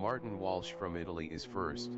Martin Walsh from Italy is first.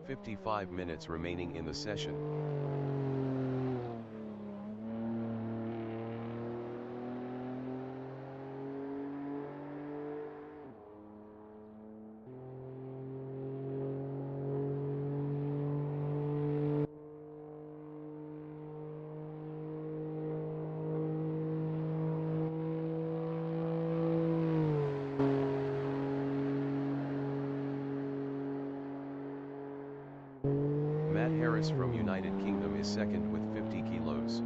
"55 minutes remaining in the session. Matt Harris from United Kingdom is second with 50 kilos.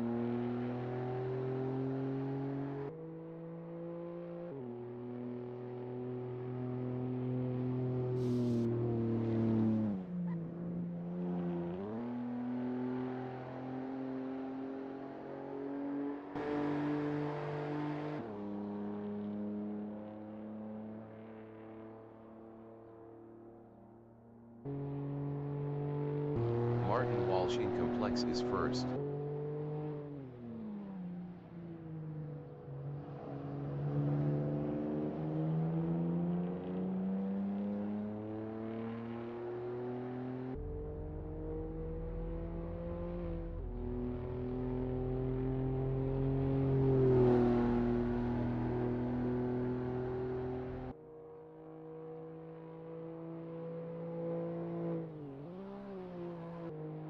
Martin Walsh in complex is first.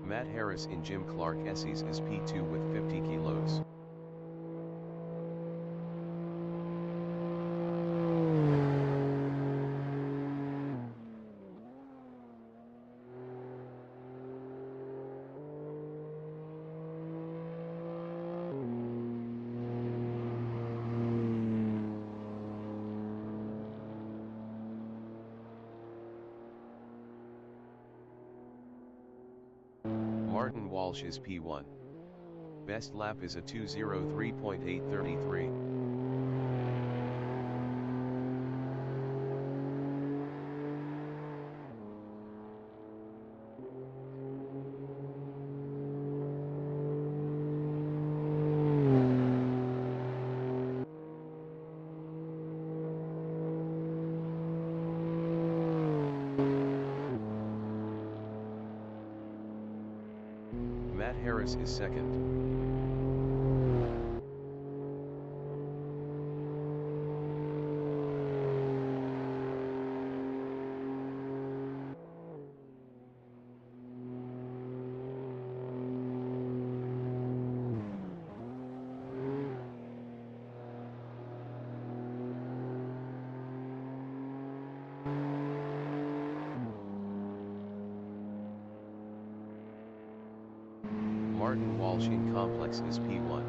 Matt Harris in Jim Clark Essies is P2 with 50 kilos. Martin Walsh is P1. Best lap is a 2:03.833. Harris is second. Martin Walshing Complex is P1.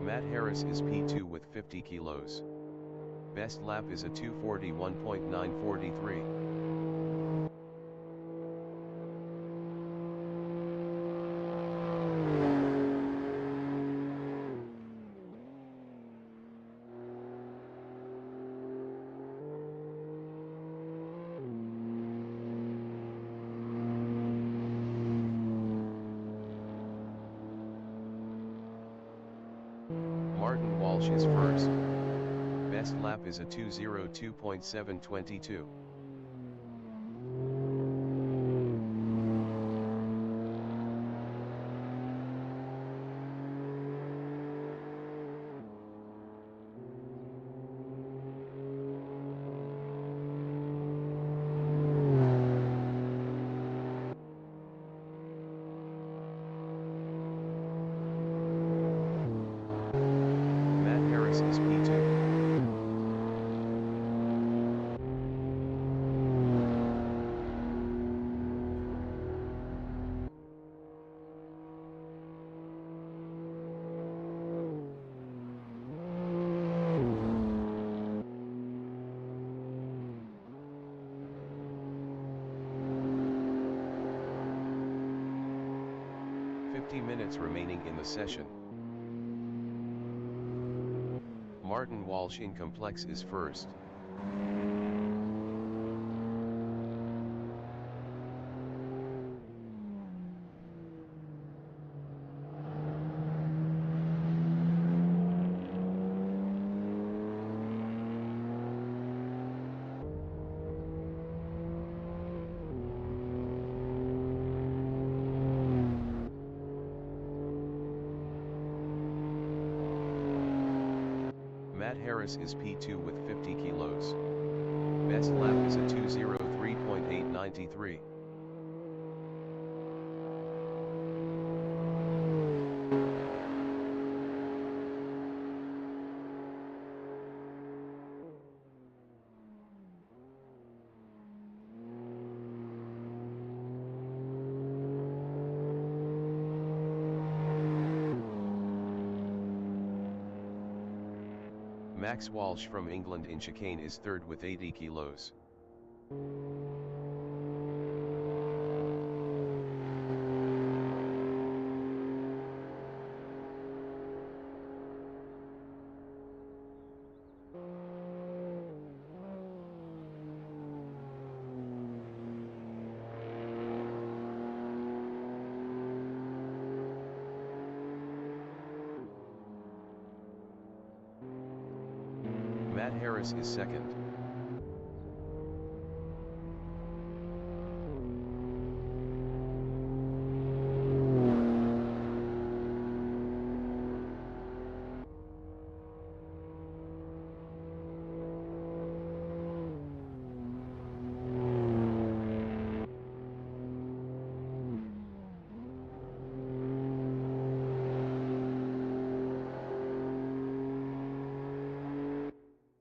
Matt Harris is P2 with 50 kilos. Best lap is a 2:41.943. Martin Walsh is first. Best lap is a 2:02.722. Is P2. Minutes remaining in the session. Martin Walshing Complex is first. Matt Harris is P2 with 50 kilos. Best lap is a 2:03.893. Max Walsh from England in chicane is third with 80 kilos. Matt Harris is second.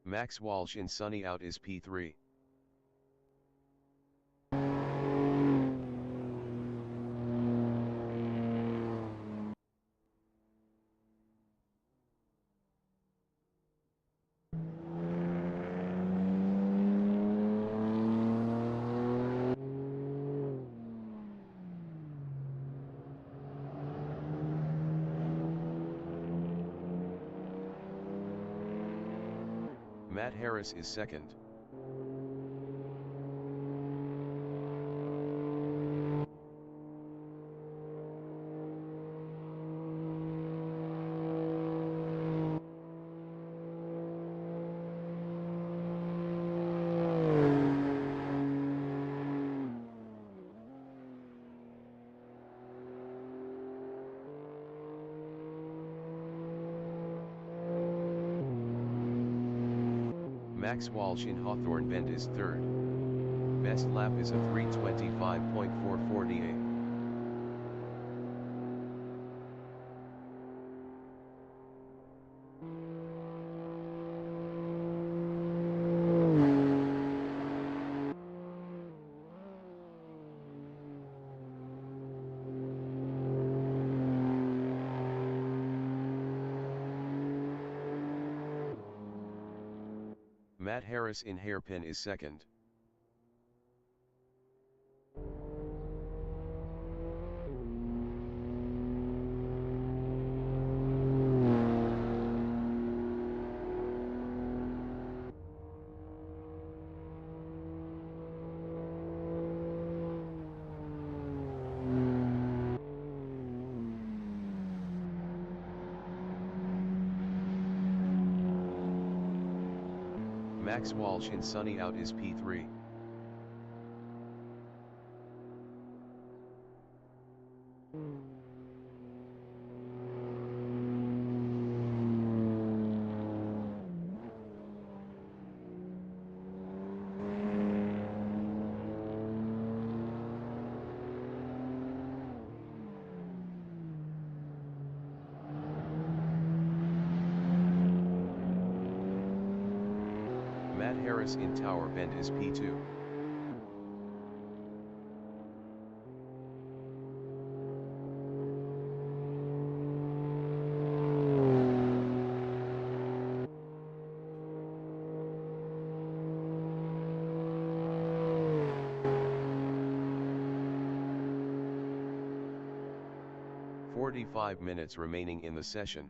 Max Walsh in Sunny Out is P3. Matt Harris is second. Max Walsh in Hawthorne Bend is third. Best lap is a 3:25.448. Matt Harris in Hairpin is second. Max Walsh in Sunny Out is P3. Matt Harris in Tower Bend is P2. "45 minutes remaining in the session.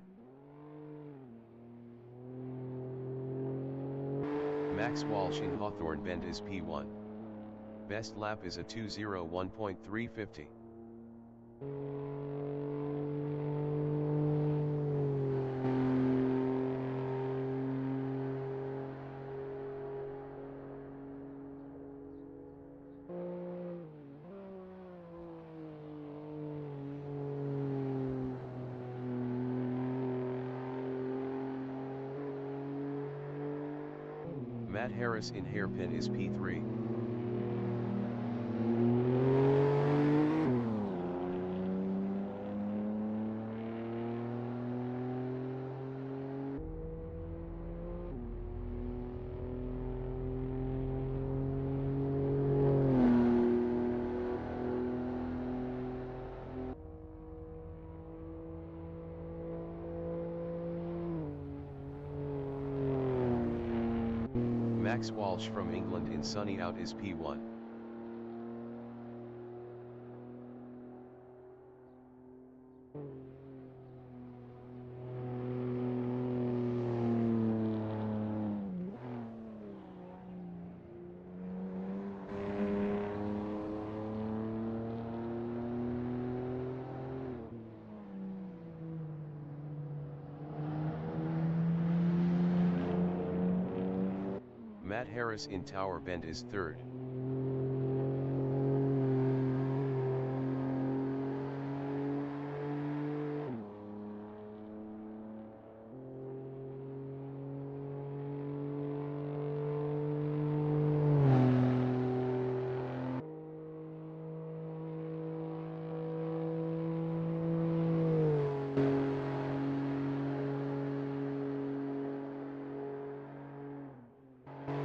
Max Walsh in Hawthorne Bend is P1. Best lap is a 2:01.350. Matt Harris in Hairpin is P3. Max Walsh from England in Sunny Out is P1. Matt Harris in Tower Bend is third.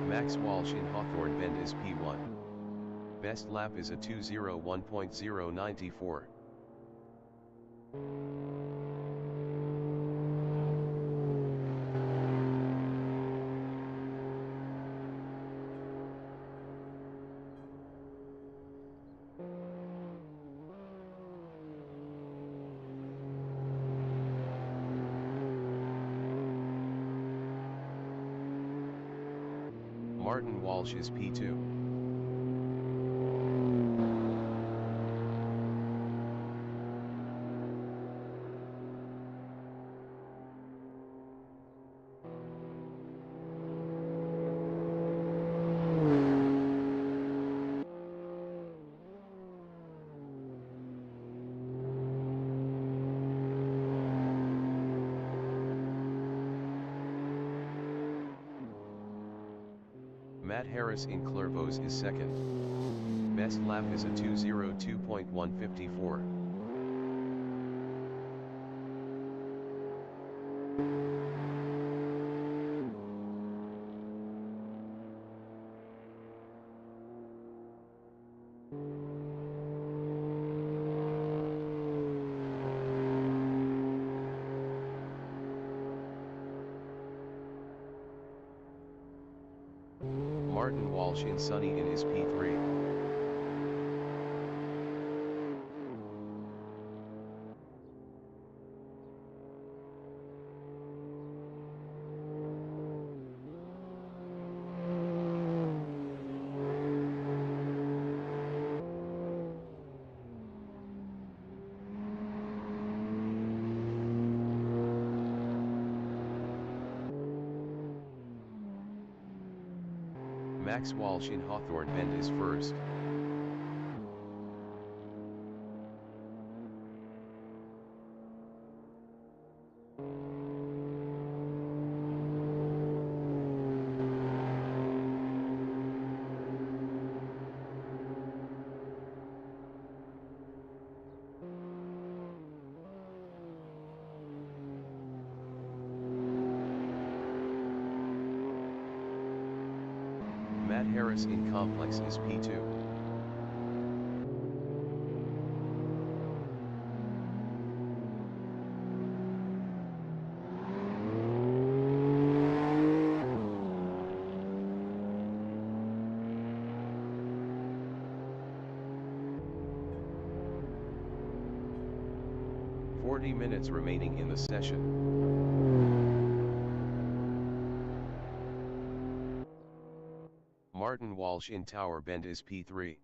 Max Walsh in Hawthorne Bend is P1. Best lap is a 2:01.094. Martin Walsh is P2. Matt Harris in Clervaux is second. Best lap is a 2:02.154. Martin Walsh in Sunny in is P3. Max Walsh in Hawthorne Bend is first. Matt Harris in Complex is P2. Minutes remaining in the session. Martin Walsh in Tower Bend is P3.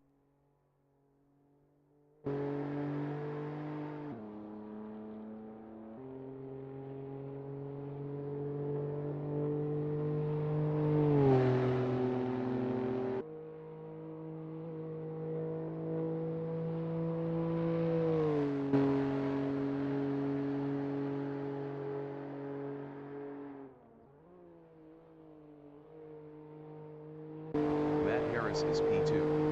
Harris is P2.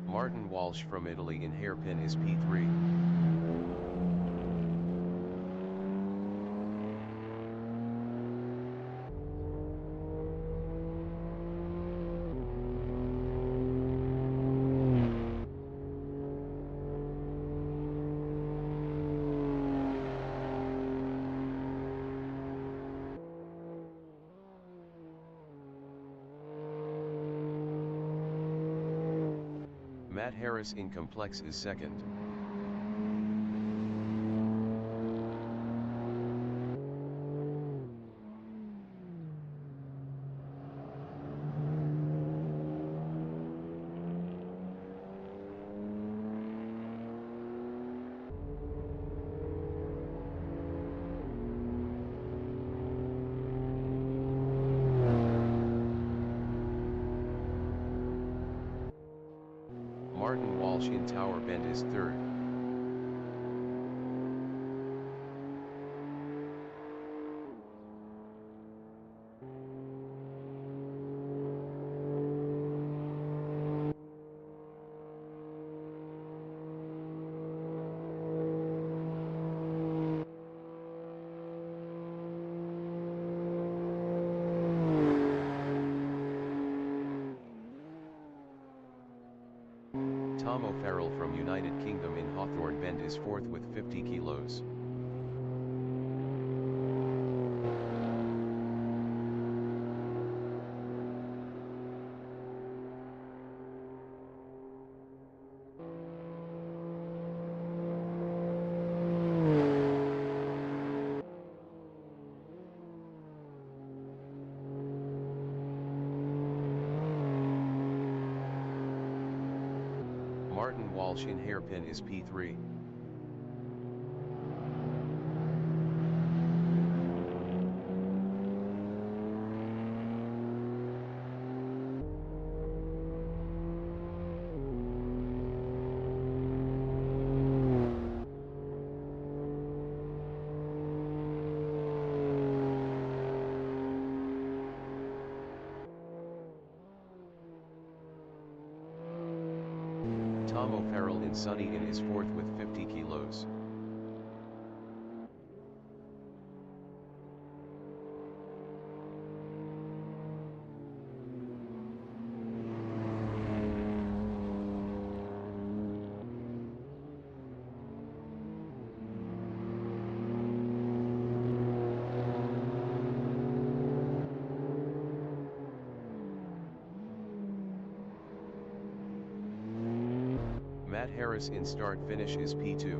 Martin Walsh from Italy in Hairpin is P3. Matt Harris in Complex is second. Martin Walsh in Tower Bend is third. Tom O'Farrell from United Kingdom in Hawthorne Bend is fourth with 50 kilos. Martin Walsh in Hairpin is P3. Tom O'Farrell in Sunny Inn is fourth with 50 kilos. Matt Harris in Start Finish is P2.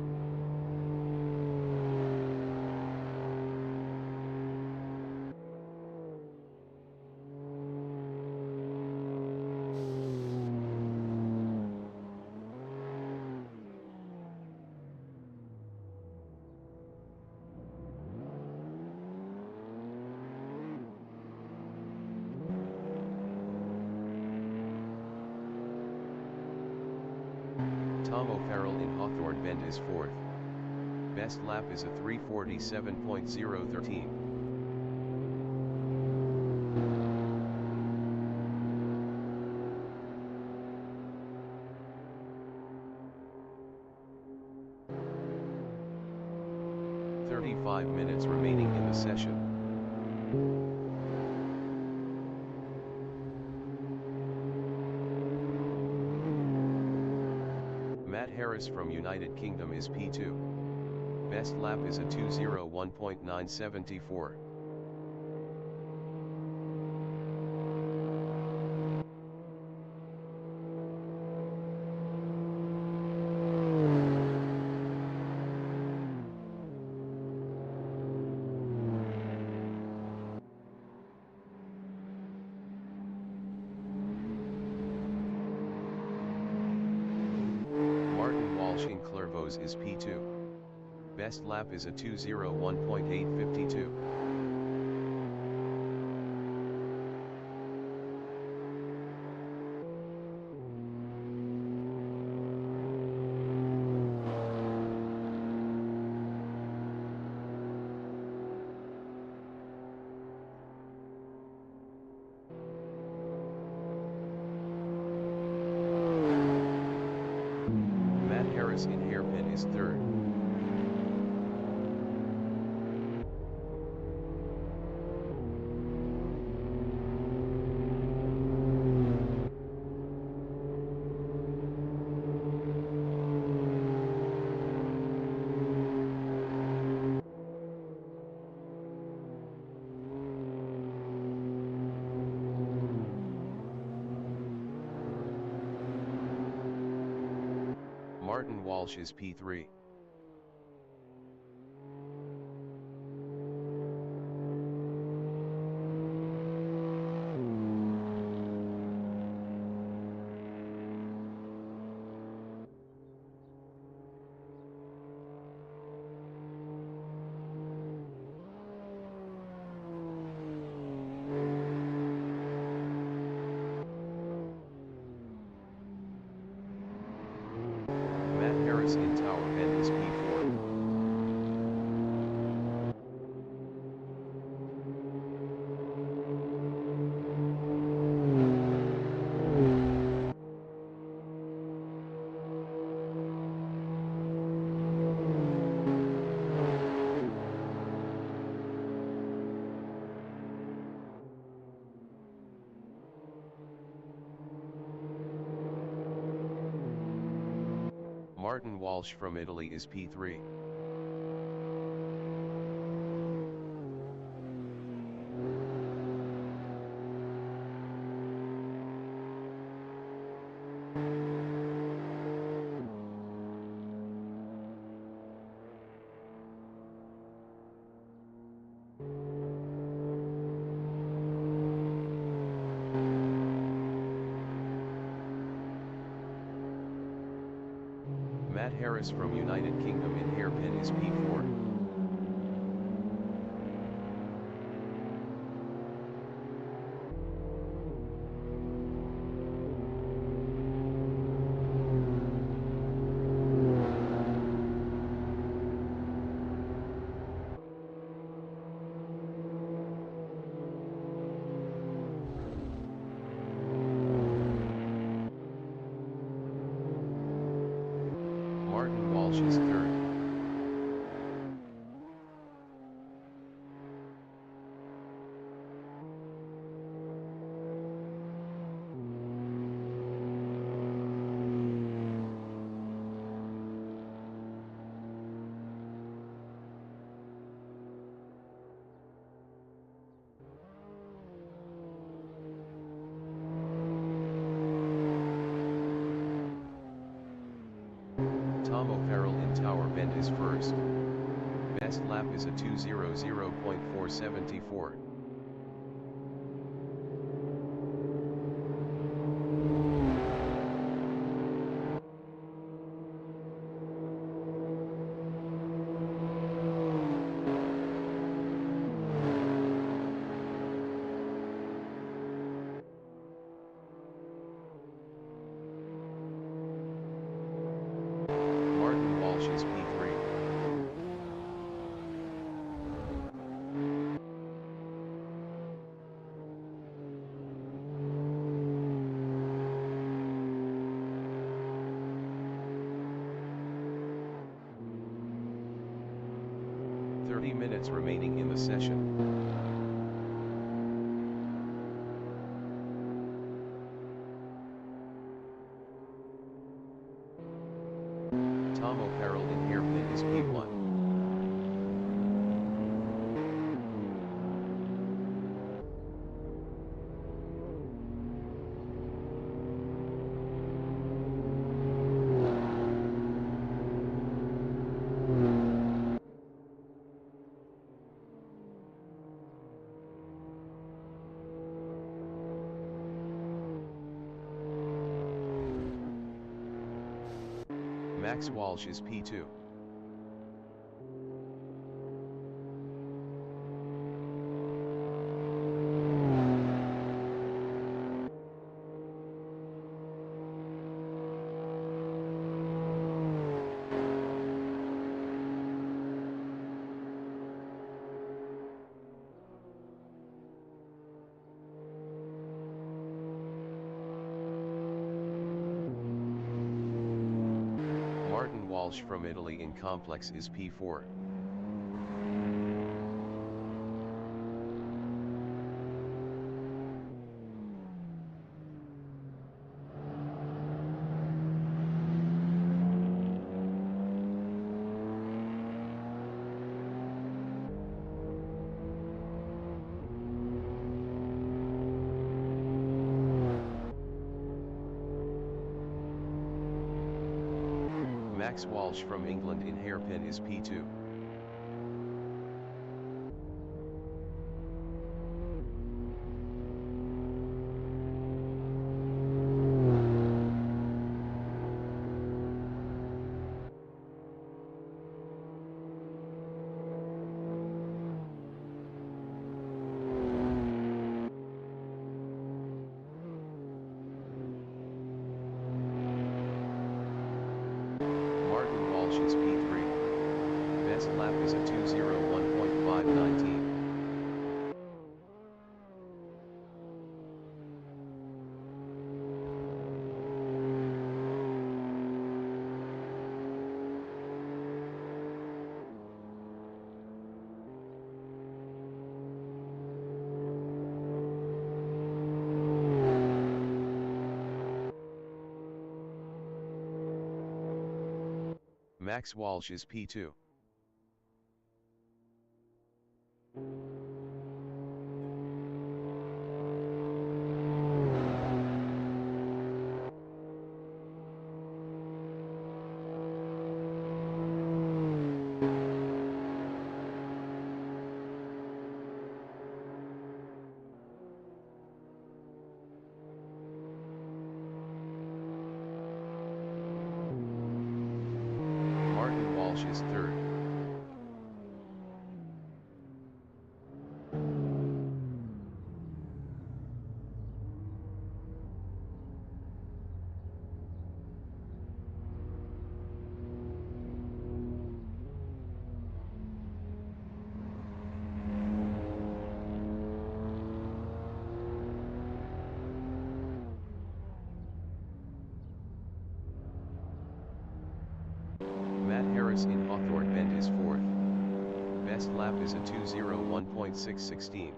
Tom O'Farrell in Hawthorne Bend is fourth. Best lap is a 3:47.013. "35 minutes remaining in the session. Matt Harris from United Kingdom is P2. Best lap is a 2:01.974. In Clairvaux is P2. Best lap is a 2:01.852. Harris in Hairpin is third. Martin Walsh is P3. Matt Harris in Tower Bend Martin Walsh from Italy is P3. Matt Harris from United Kingdom in hairpin is P4. Martin Walsh is third. Tom O'Farrell in Tower Bend is first. Best lap is a 2:00.474. Martin Walsh is P3. Minutes remaining in the session. Tom O'Farrell in hairpin is P1. Max Walsh is P2. Martin Walsh from Italy in complex is P4. Max Walsh from England in hairpin is P2. Martin Walsh is P3. Best Max Walsh is P2. Walsh is third. In Hawthorne Bend is fourth. Best lap is a 2:01.616.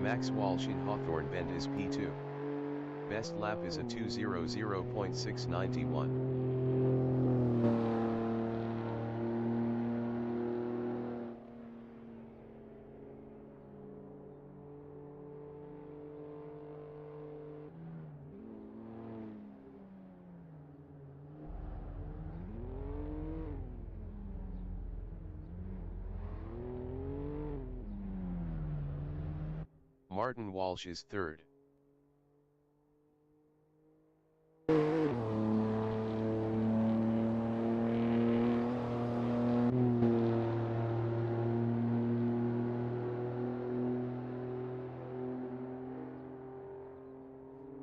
Max Walsh in Hawthorne Bend is P2. Best lap is a 2:00.691. Martin Walsh is third.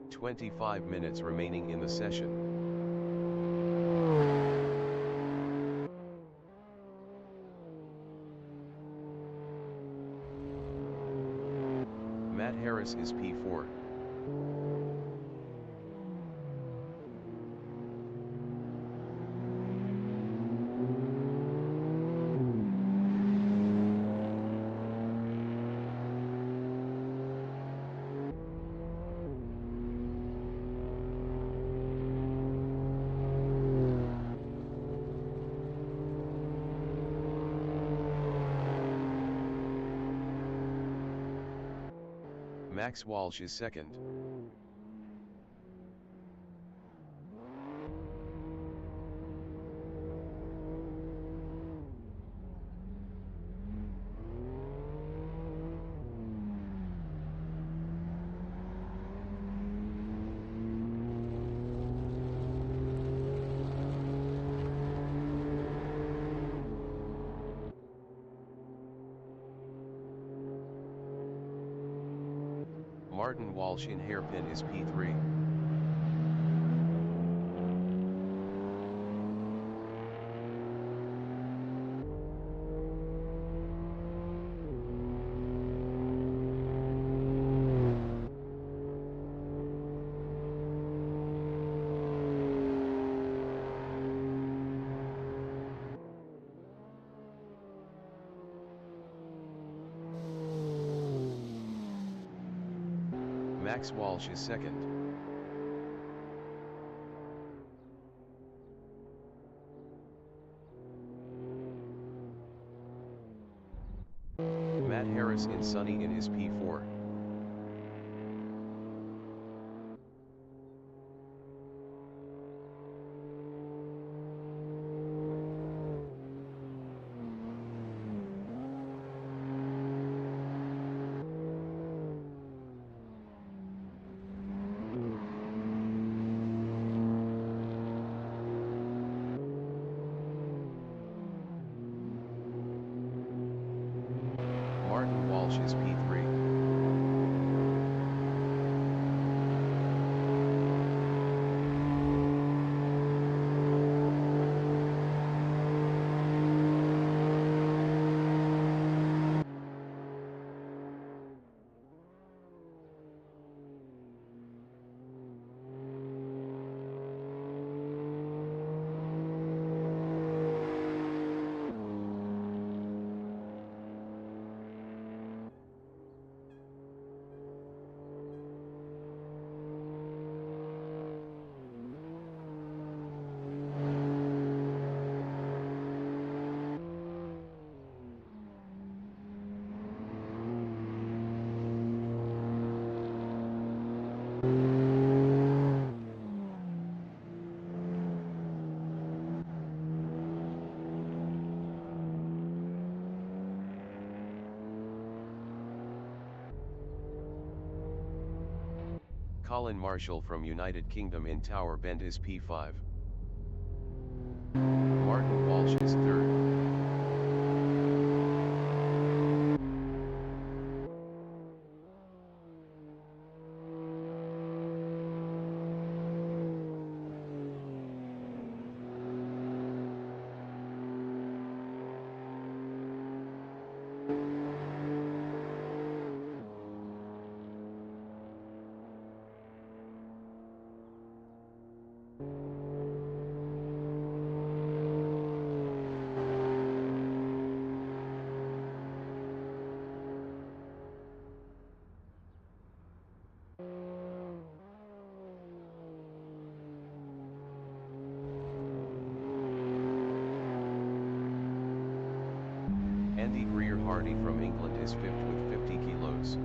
"25 minutes remaining in the session. Matt Harris is P4. Max Walsh is second. Martin Walsh in Hairpin is P3. Max Walsh is second. Matt Harris in Sunny in is P4. Martin Walsh is P3. Colin Marshall from United Kingdom in Tower Bend is P5. Martin Walsh is third. Andy Greer-Hardy from England is fifth with 50 kilos.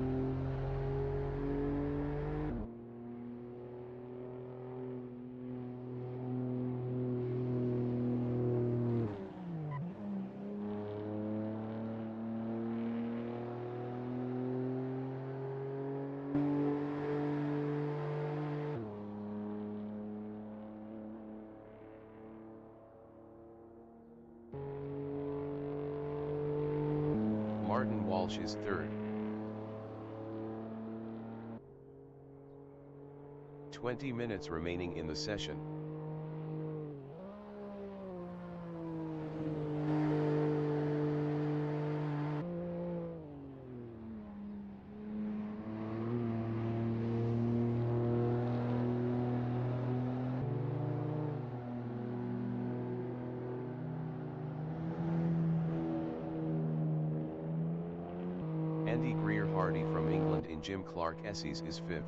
Martin Walsh is third. 20 minutes remaining in the session. Andy Greer-Hardy from England in Jim Clark Essies is fifth.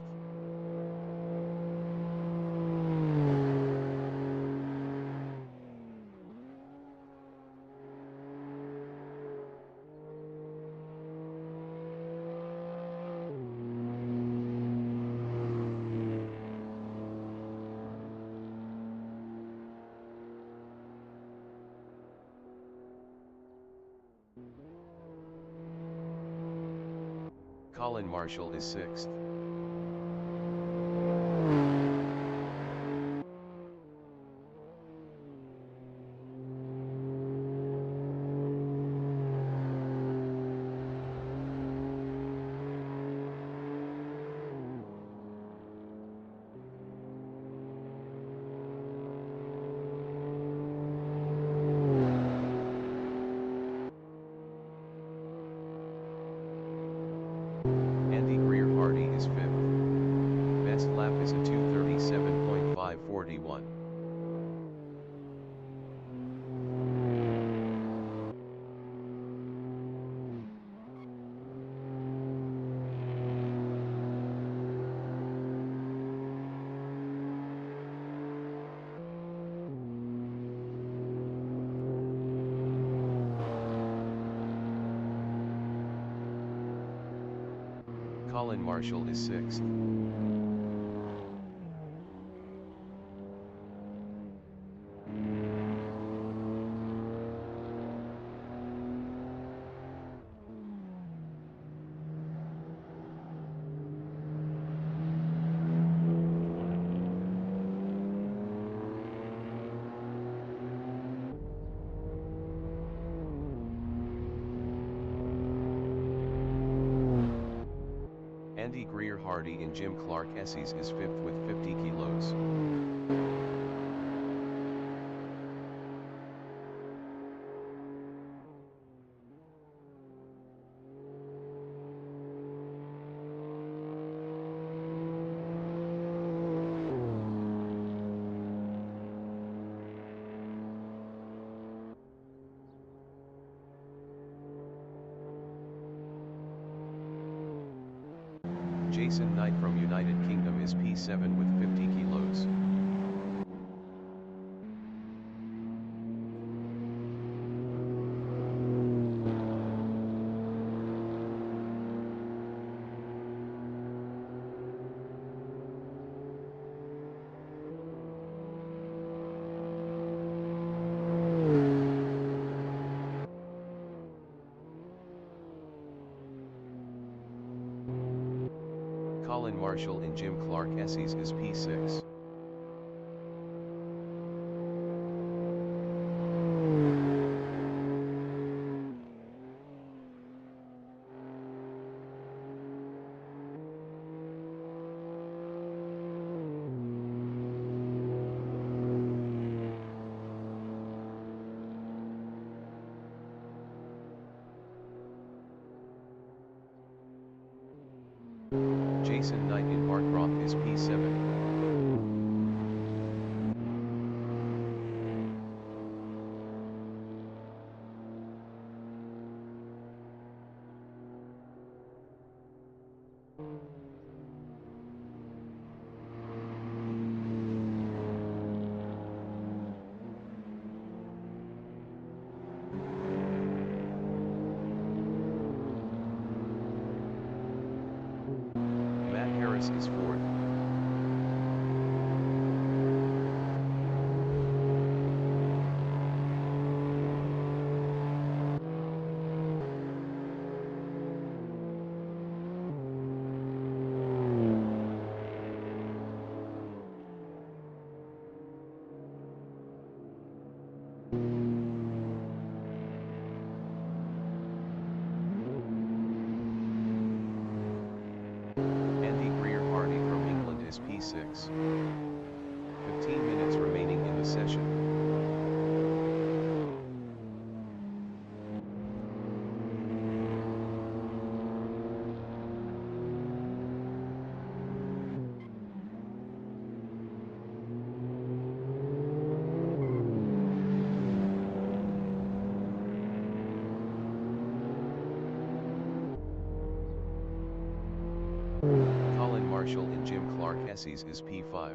Colin Marshall is sixth. Andy Greer-Hardy is fifth. Best lap is a 2:37.541. Colin Marshall is sixth. Andy Greer-Hardy in Jim Clark Essies is fifth with 50 kilos. Jason Knight from United Kingdom is P7 with 50 kilos. Colin Marshall and Jim Clark Essies is P6. Jason Knight in Croft is P7. Matt Harris is fourth. Is P6. 15 minutes remaining in the session. Colin Marshall and Jim Clark Essies is P5.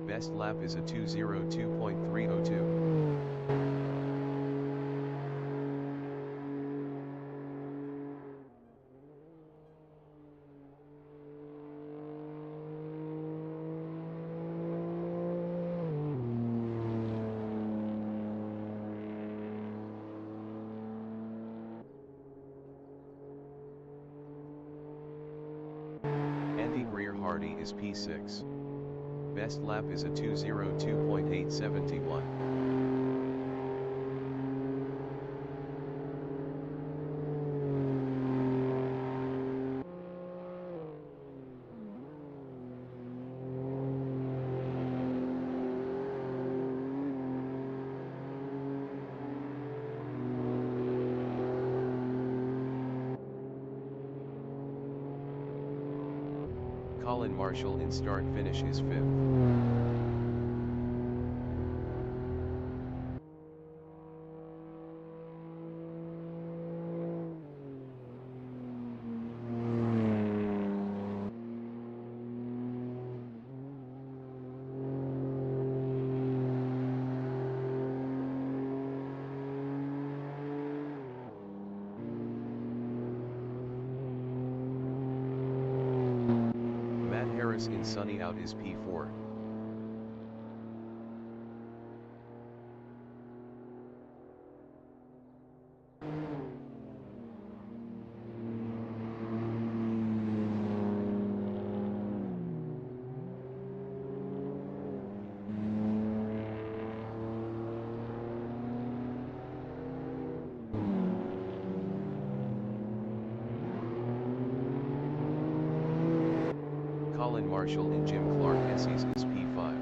Best lap is a 2:02.302. Hardy is P6. Best lap is a 2:02.871. Colin Marshall in start finish is 5th. Harris in sunny out is P4. Colin Marshall and Jim Clark Essies is P5.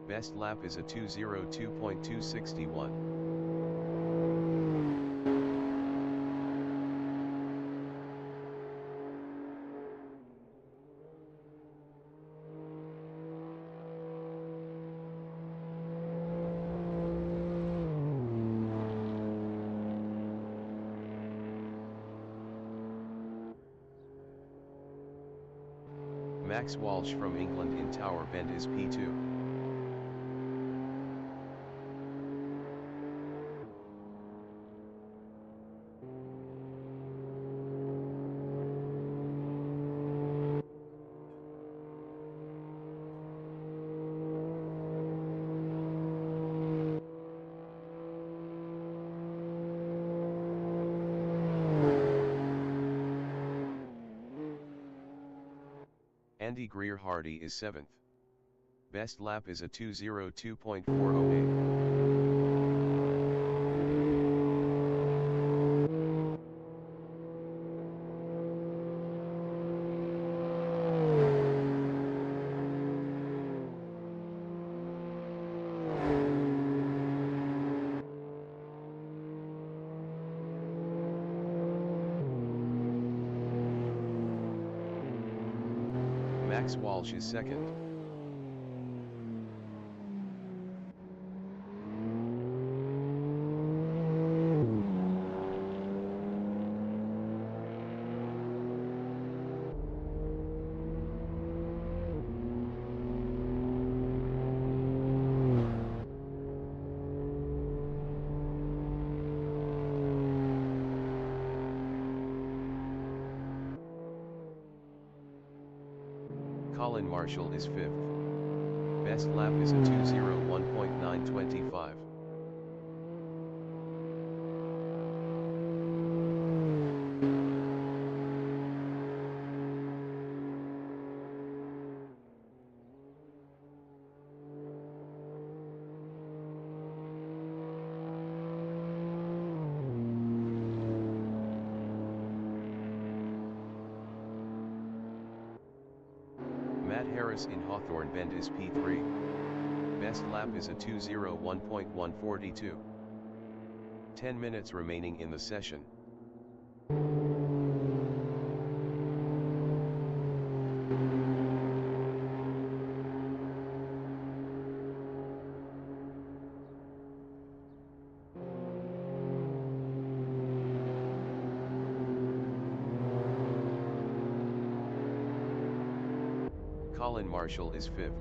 Best lap is a 2:02.261. Max Walsh from England in Tower Bend is P2. Andy Greer Hardy is 7th. Best lap is a 2:02.408. Max Walsh is 2nd. Colin Marshall is 5th. Best lap is a 2:01.925. Matt Harris in Hawthorne Bend is P3. Best lap is a 2:01.142. 10 minutes remaining in the session. Colin Marshall is 5th.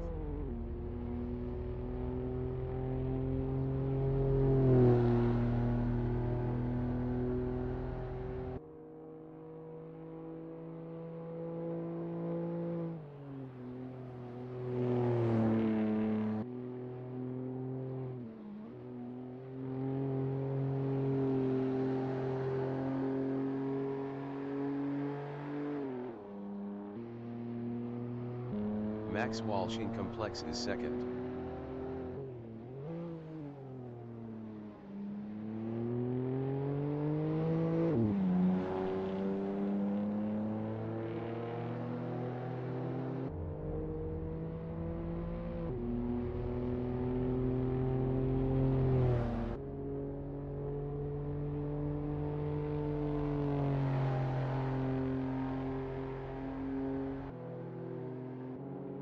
Max Walsh in Complex is 2nd.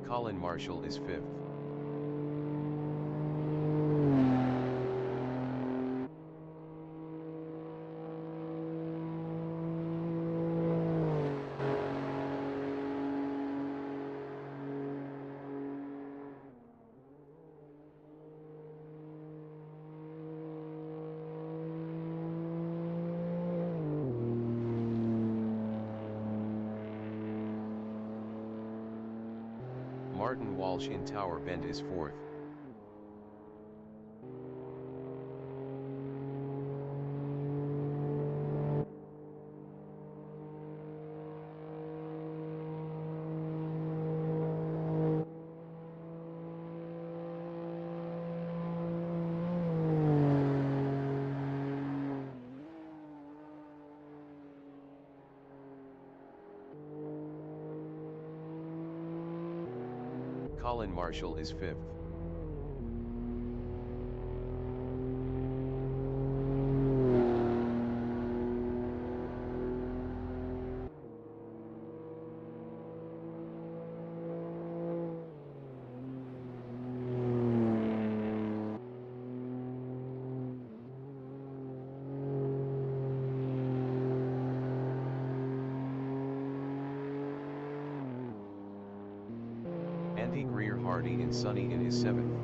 Colin Marshall is 5th. Martin Walsh in Tower Bend is 4th. Colin Marshall is 5th. Andy Greer Hardy in Sunny in is 7th.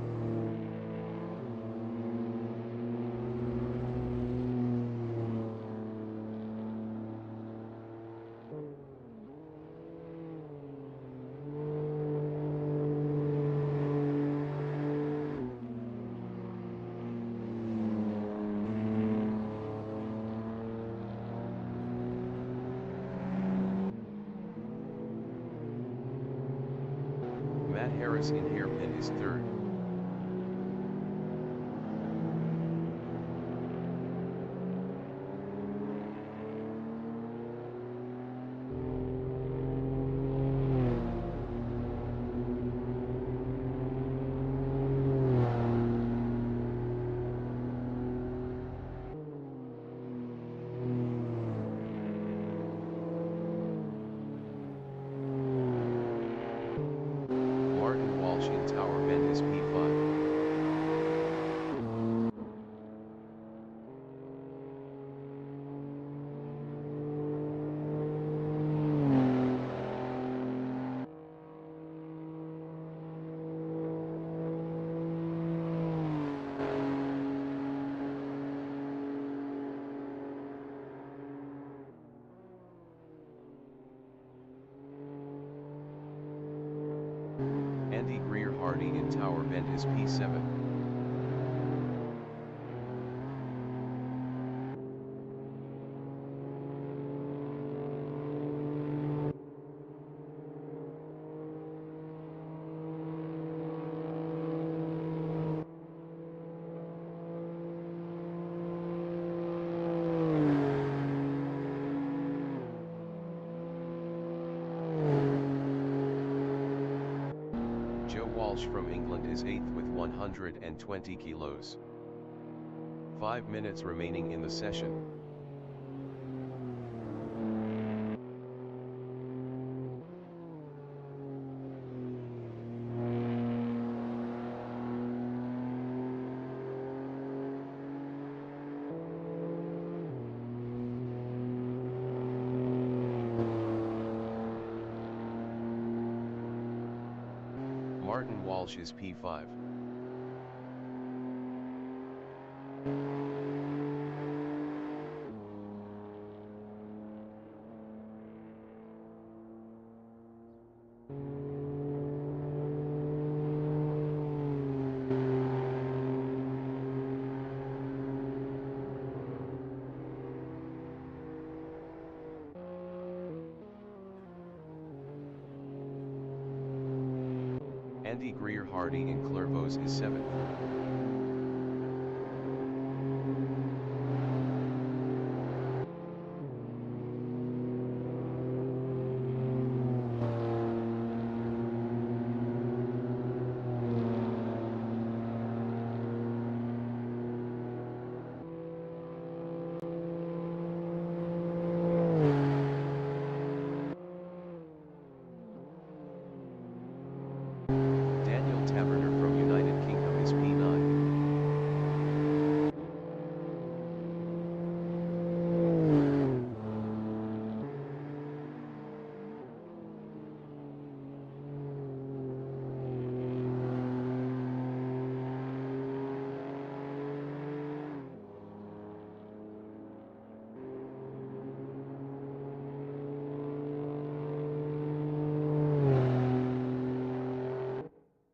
Harris in hairpin is third. Martin Walsh in Tower Bend is P5. Andy Greer Hardy in Tower Bend is P7. Joe Walsh from England is 8th with 120 kilos. 5 minutes remaining in the session. Martin Walsh is P5. Andy Greer Hardy in Clervaux is 7th. Taverner from United Kingdom is P9.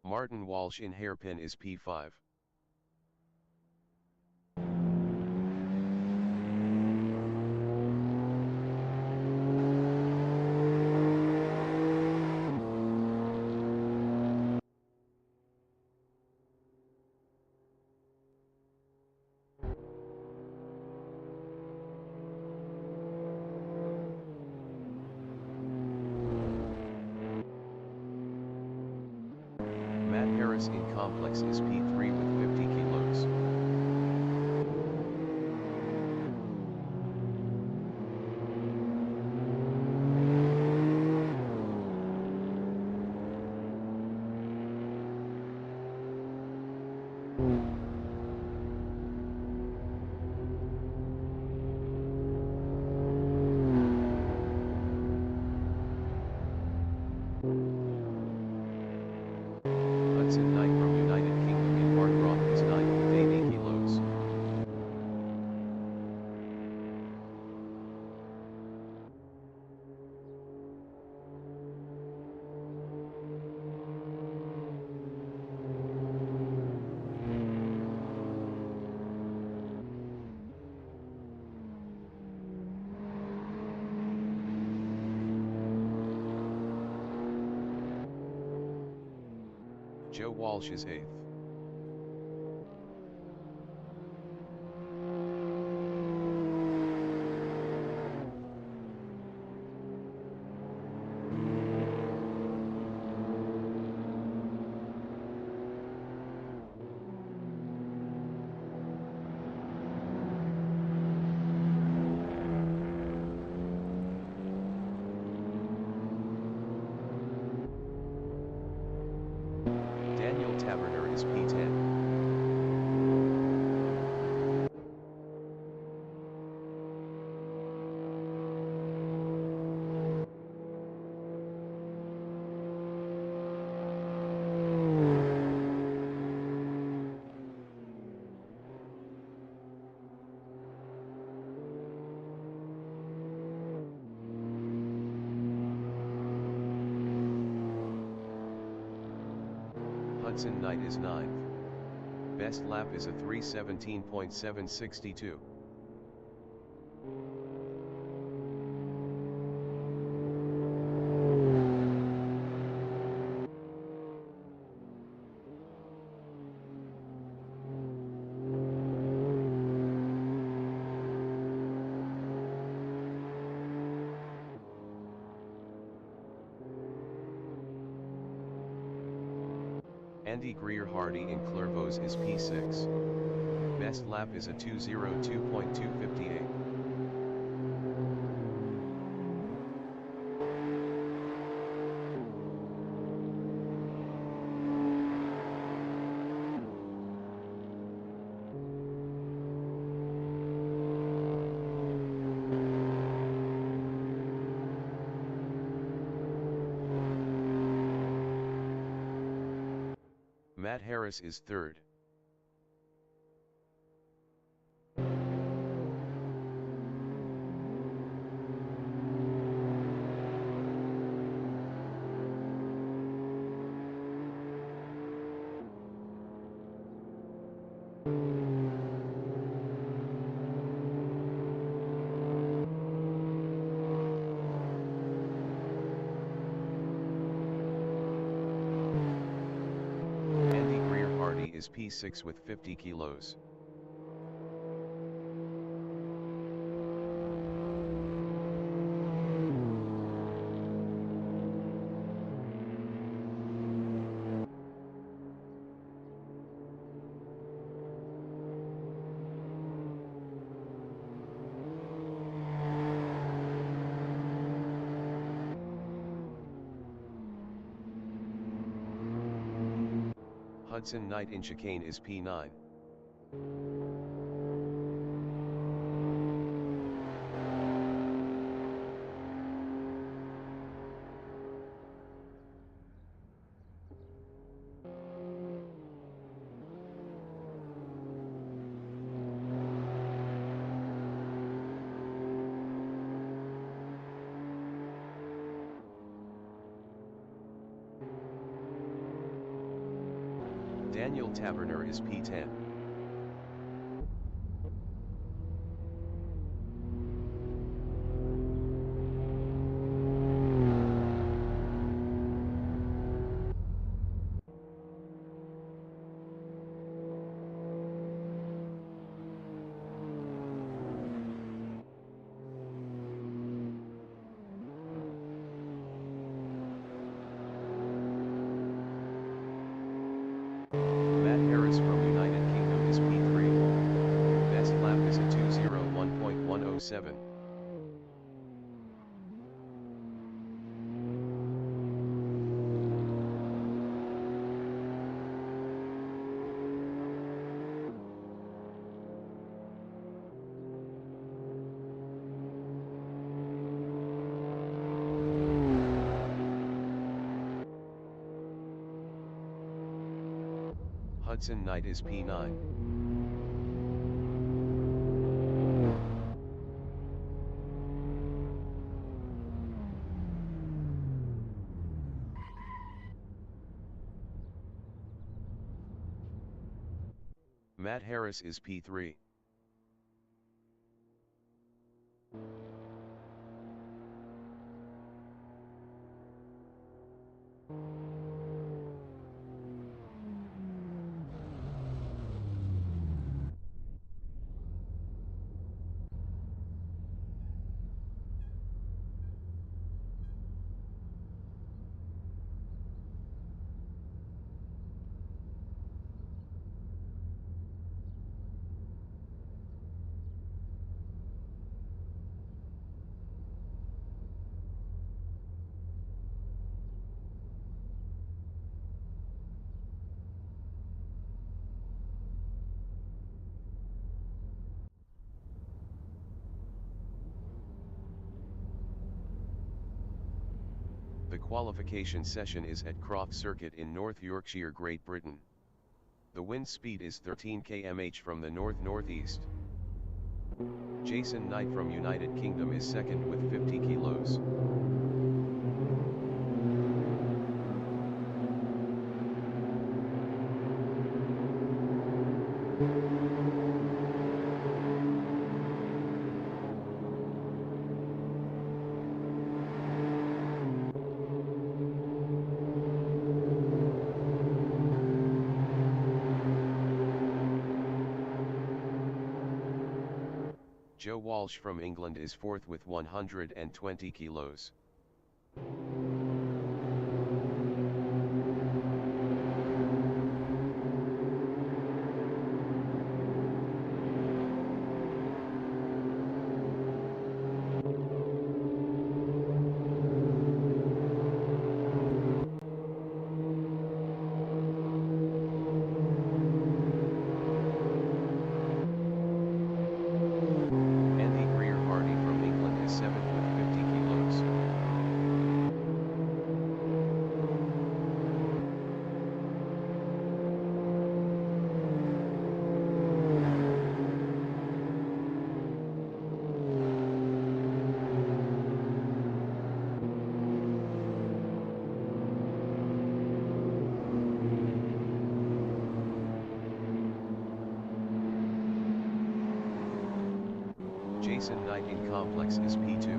Martin Walsh in hairpin is P5. Matt Harris in complex is P3 with 50 kilos. Hudson Knight from United Kingdom in Barton Joe Walsh is 8th. Daniel Taberner is P10. Hudson Knight is 9th. Best lap is a 3:17.762. Andy Greer-Hardy in Clairvaux is P6. Best lap is a 2:02.258. Matt Harris is 3rd. Andy Greer-Hardy is P6 with 50 kilos. Hudson Knight in chicane is P9. Daniel Taberner is P10. Matt Harris from United Kingdom is P3. Best lap is a 2:01.107. Hudson Knight is P9. Matt Harris is P3. The qualification session is at Croft Circuit in North Yorkshire, Great Britain. The wind speed is 13 km/h from the north-northeast. Jason Knight from United Kingdom is second with 50 kilos. Joe Walsh from England is fourth with 120 kilos. Jason Knight in complex is P2.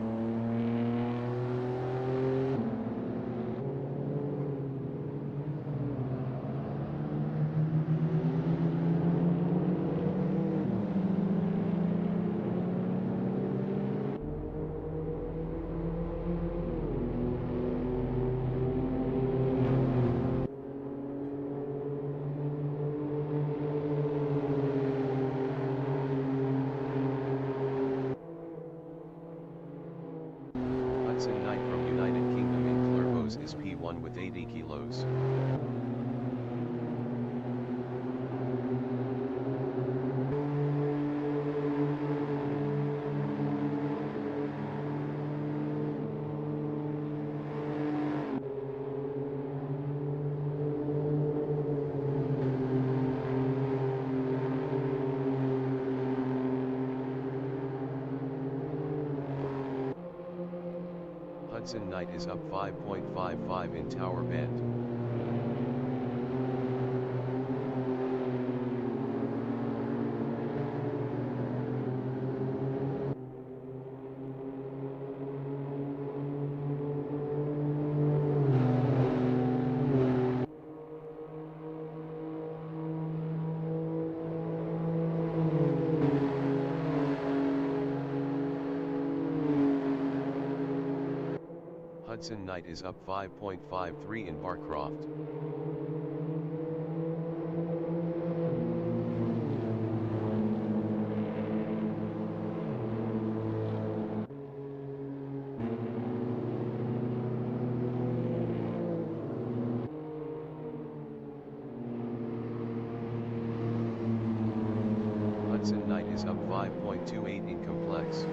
Knight from United Kingdom in Clervaux is P1 with 80 kilos. Hudson Knight is up 5.55 in Tower Bend. Hudson Knight is up 5.53 in Barcroft. Hudson Knight is up 5.28 in complex.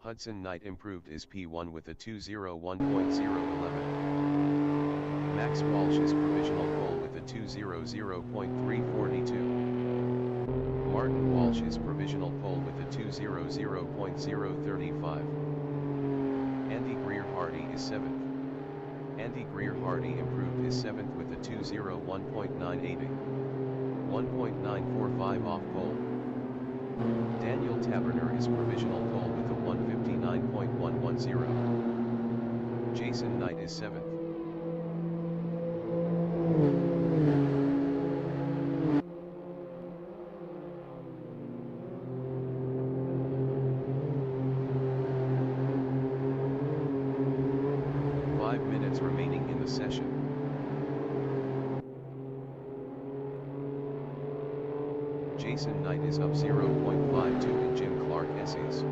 Hudson Knight improved his P1 with a 201.011. Max Walsh is provisional pole with a 200.342. Martin Walsh is provisional pole with a 200.035. Andy Greer Hardy is 7th. Andy Greer Hardy improved his 7th with a 201.980. 1.945 off pole. Daniel Taberner is provisional pole with a 159.110. Jason Knight is 7th. Remaining in the session. Jason Knight is up 0.52 in Jim Clark essays.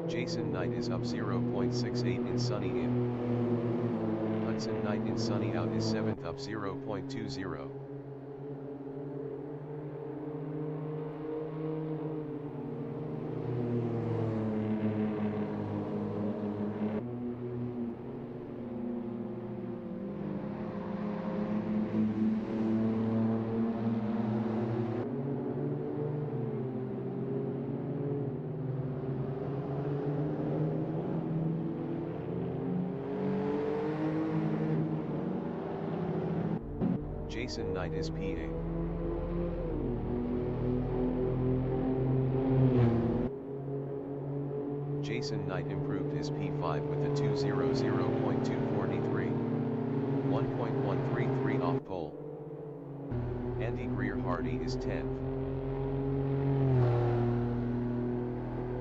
Jason Knight is up 0.68 in Sunny In. Hudson Knight in Sunny Out is 7th up 0.20. Jason Knight is P8. Jason Knight improved his P5 with a 2:00.243. 1.133 off pole. Andy Greer Hardy is 10th.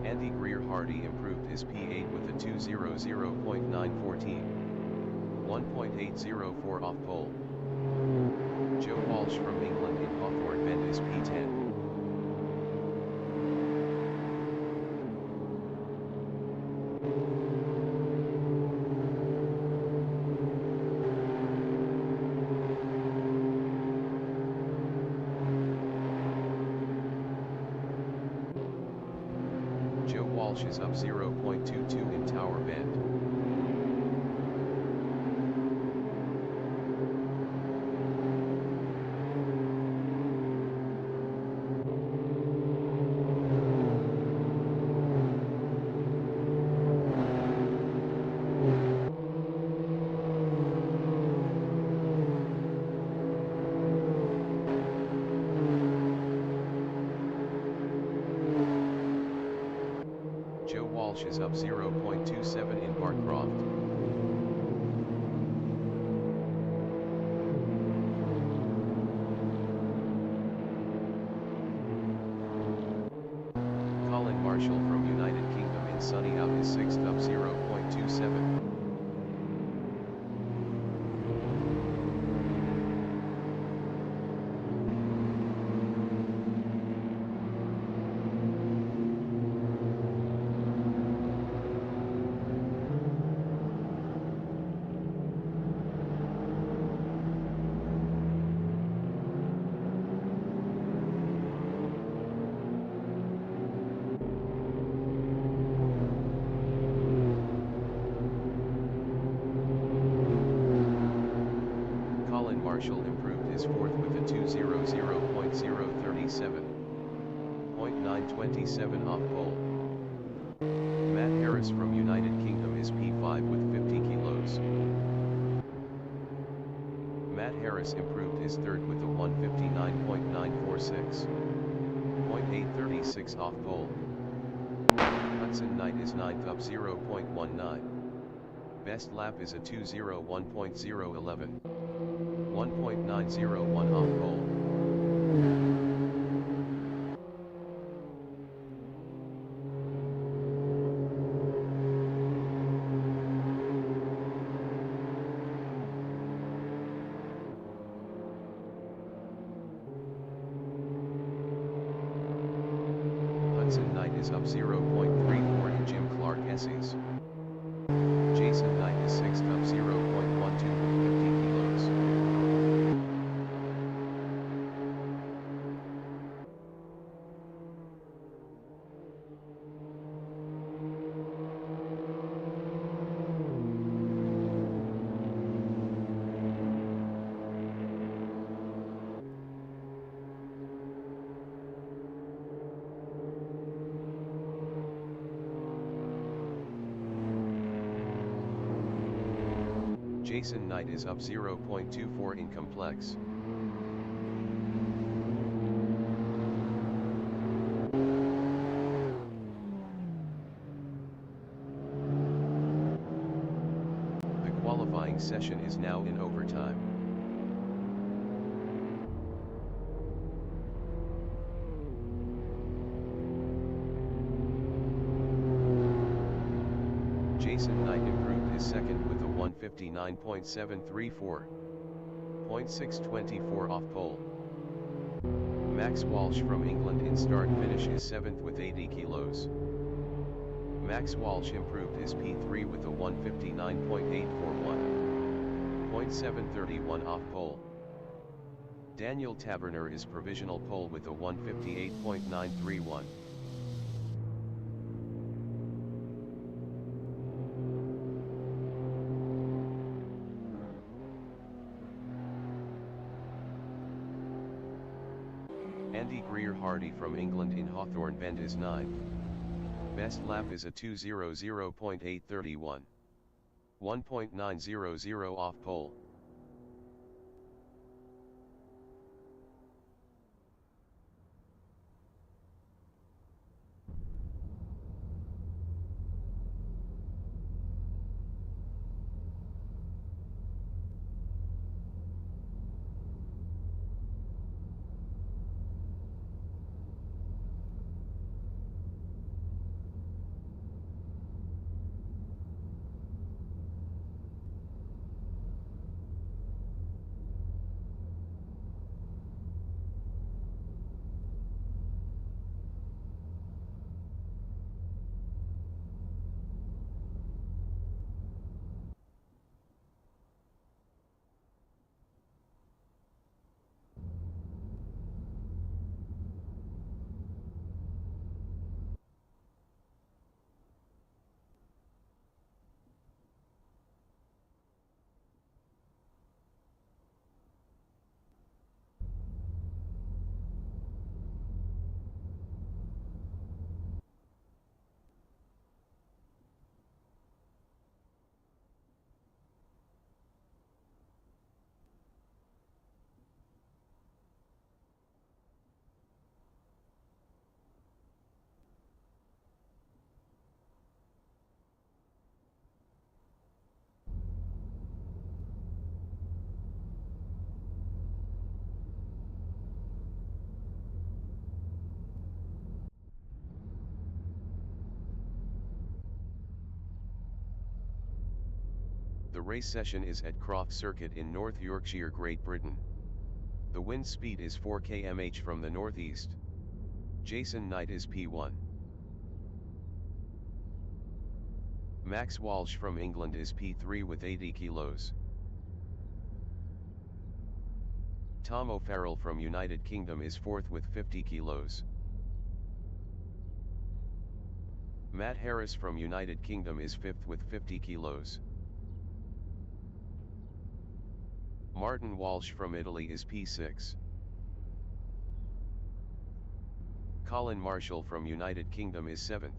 Andy Greer Hardy improved his P8 with a 2:00.914. 1.804 off pole. Joe Walsh from England in Hawthorne Bend is P10. Joe Walsh is up 0.22 in Tower Bend. Joe Walsh is up 0.27 in Croft. Colin Marshall from United Kingdom in Sunny Out is 6th up 0.27. Marshall improved his 4th with a 2:00.037. 0.927 off pole. Matt Harris from United Kingdom is P5 with 50 kilos. Matt Harris improved his 3rd with a 1:59.946. 0.836 off pole. Hudson Knight is 9th up 0.19. Best lap is a 2:01.011. 1.901 off pole. Hudson Knight is up 0.34 in Jim Clark essays. Jason Knight is 6th up 0.12 with 50 kilos. Jason Knight is up 0.24 in complex. The qualifying session is now in overtime. 159.734. 0.624 off pole. Max Walsh from England in start finish is 7th with 80 kilos. Max Walsh improved his P3 with a 159.841. 0.731 off pole. Daniel Taberner is provisional pole with a 158.931. Andy Greer-Hardy from England in Hawthorne Bend is 9th. Best lap is a 2:00.831. 1.900 off pole. The race session is at Croft Circuit in North Yorkshire, Great Britain. The wind speed is 4 km/h from the northeast. Jason Knight is P1. Max Walsh from England is P3 with 80 kilos. Tom O'Farrell from United Kingdom is 4th with 50 kilos. Matt Harris from United Kingdom is 5th with 50 kilos. Martin Walsh from Italy is P6. Colin Marshall from United Kingdom is 7th.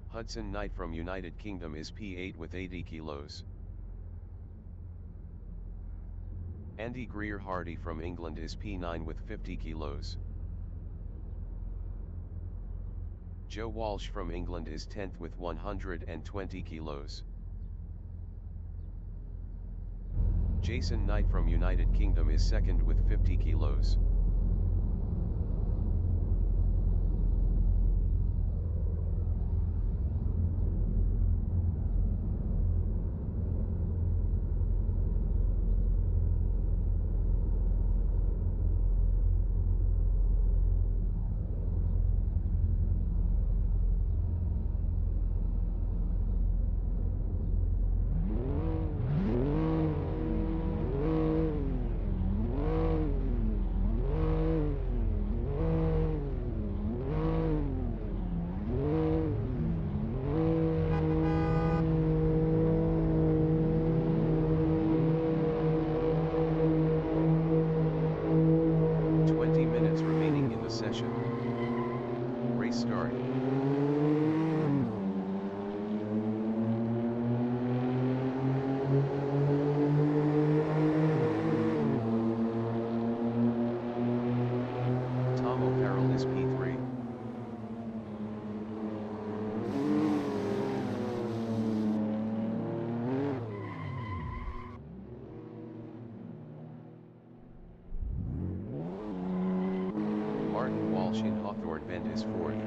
Hudson Knight from United Kingdom is P8 with 80 kilos. Andy Greer-Hardy from England is P9 with 50 kilos. Joe Walsh from England is 10th with 120 kilos. Jason Knight from United Kingdom is 2nd with 50 kilos. Session. Race start. Tom O'Farrell is P3. Martin Walsh in Hawthorne Bend is 4th.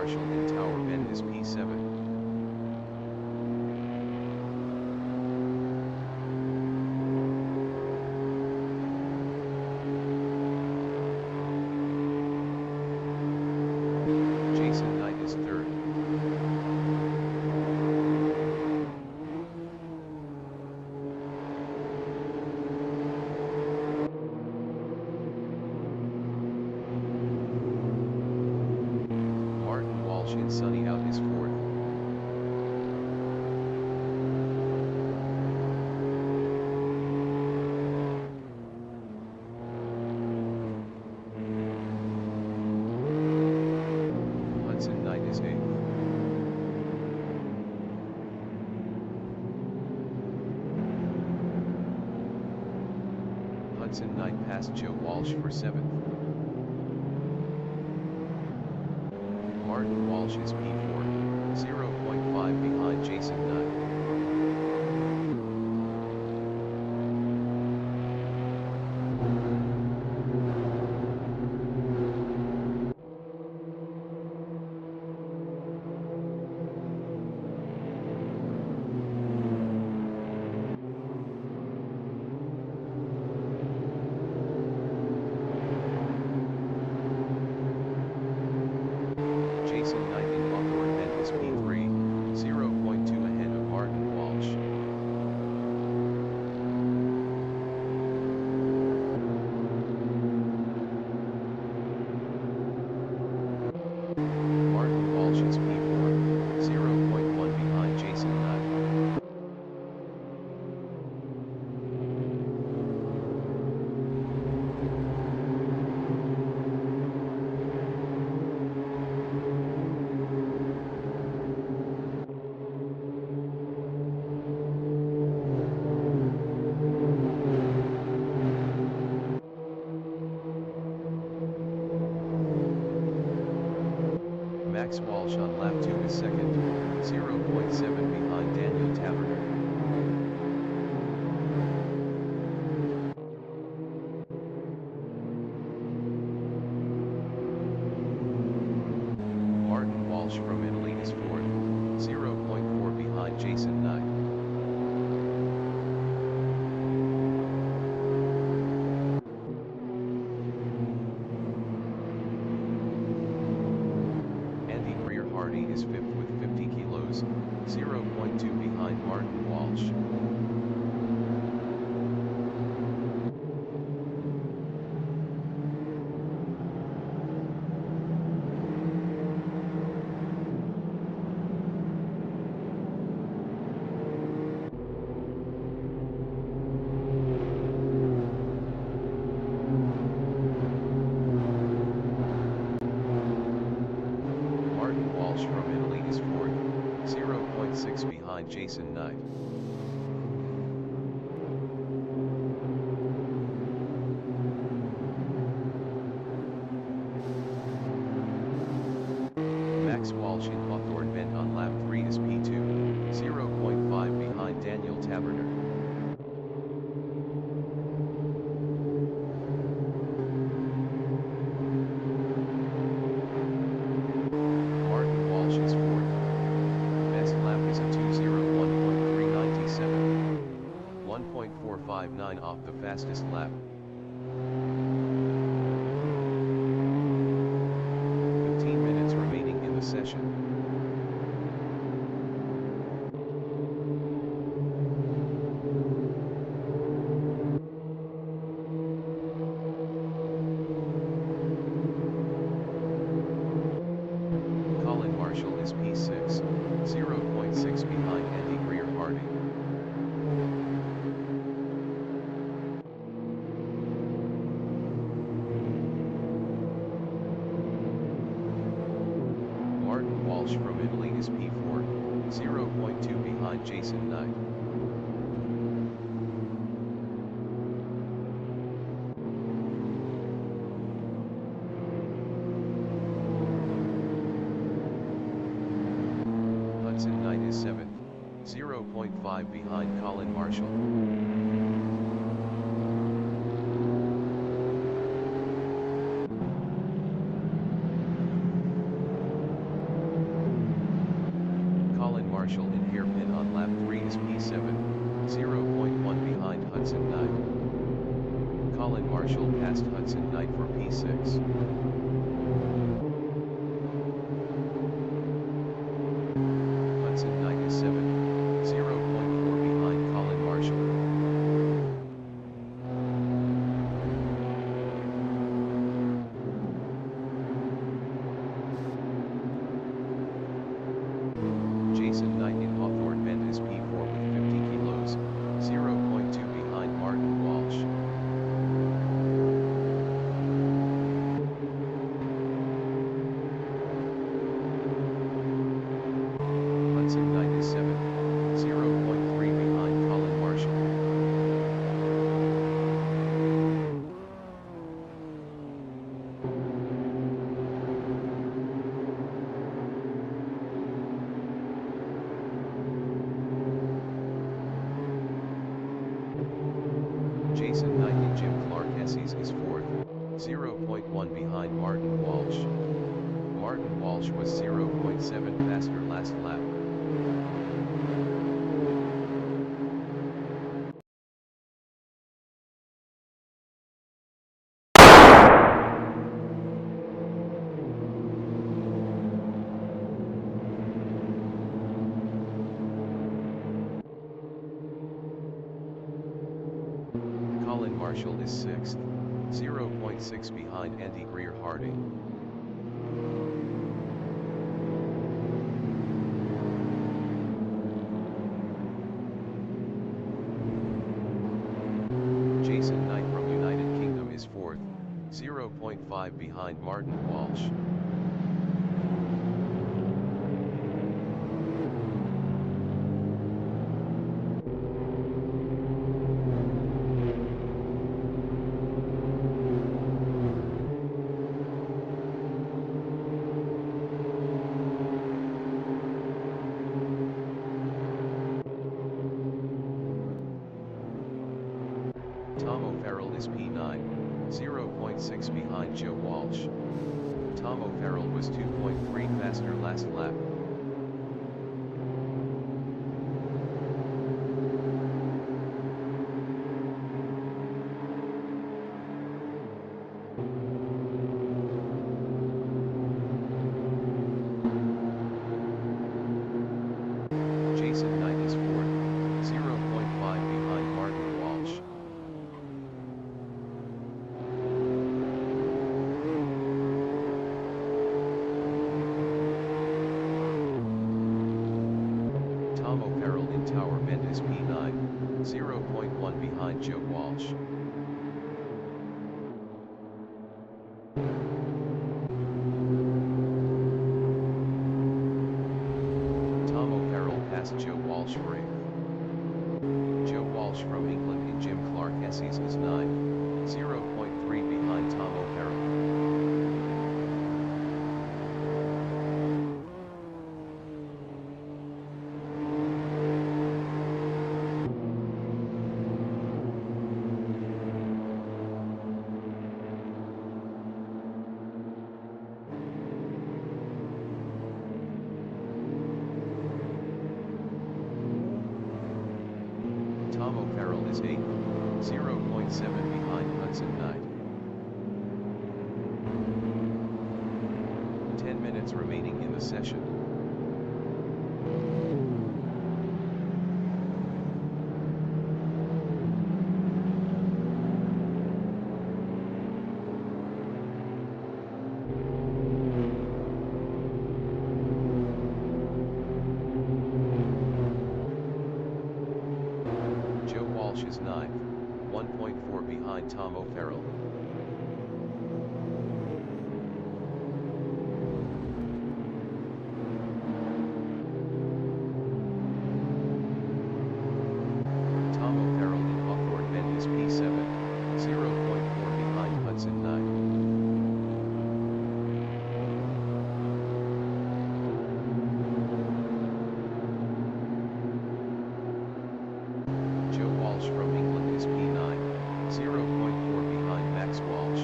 Marshall in Tower Bend is P7. Jason Knight is third. Martin Walsh in Sunny Out is fourth. Hudson Knight is eighth. Hudson Knight passed Joe Walsh for seventh. Martin Walsh is P4, 0.5 behind Jason Knight. Jason Knight in Hawthorne Bend is P3, 0.2 ahead of Martin Walsh. Martin Walsh is P4, 0.1 behind Jason Knight. Max Walsh on lap 2 is second, 0.7 behind Daniel Taverner. Martin Walsh from Italy is fourth, 0.4 behind Jason Knight. Hardy is fifth with 50 kilos, 0.2 behind Martin Walsh. Walsh from Italy is fourth, 0.6 behind Jason Knight. Max Walsh in Hawthorne Bend on lap 3 is P2, 0.5 behind Daniel Taverner. Is fourth. Best lap is a 2:01.397. 1.459 off the fastest lap. 15 minutes remaining in the session. Marshall is P6, 0.6 behind Andy Greer-Hardy. Martin Walsh from Italy is P4, 0.2 behind Jason Knight. Hudson Knight is 7th, 0.5 behind Colin Marshall. Marshall passed Hudson Knight for P6. Hudson Knight is 7.0.4 behind Colin Marshall. Jason Knight in Hawthorne Bend is P4 with 50 kilos, 0.2 behind Martin Walsh. Hudson Knight is 7.0.3 behind Colin Marshall. Jason Knight in Jim Clark Essie's is 4th, 0.1 behind Martin Walsh. Martin Walsh was 0.7 faster last lap. Colin Marshall is 6th, 0.6 behind Andy Greer Harding. Jason Knight from United Kingdom is 4th, 0.5 behind Martin Walsh. Tom O'Farrell is P9, 0.6 behind Joe Walsh. Tom O'Farrell was 2.3 faster last lap. Jason Knight is 4th, 0.5 behind Martin Walsh. Tom O'Farrell in Tower Bend is P9, 0.1 behind Joe Walsh. Tom O'Farrell passed Joe Walsh for 8th. Joe Walsh from England in Jim Clark Essie's is 9, 0.3 behind Tom O'Farrell. Tom O'Farrell is 8th, 0.7 behind Hudson Knight. 10 minutes remaining in the session. Joe Walsh is 9th, 1.4 behind Tom O'Farrell. Tom O'Farrell in Hawthorne Bend is P7, 0.4 behind Hudson Knight. Joe Walsh from England is P9, 0.4 behind Max Walsh.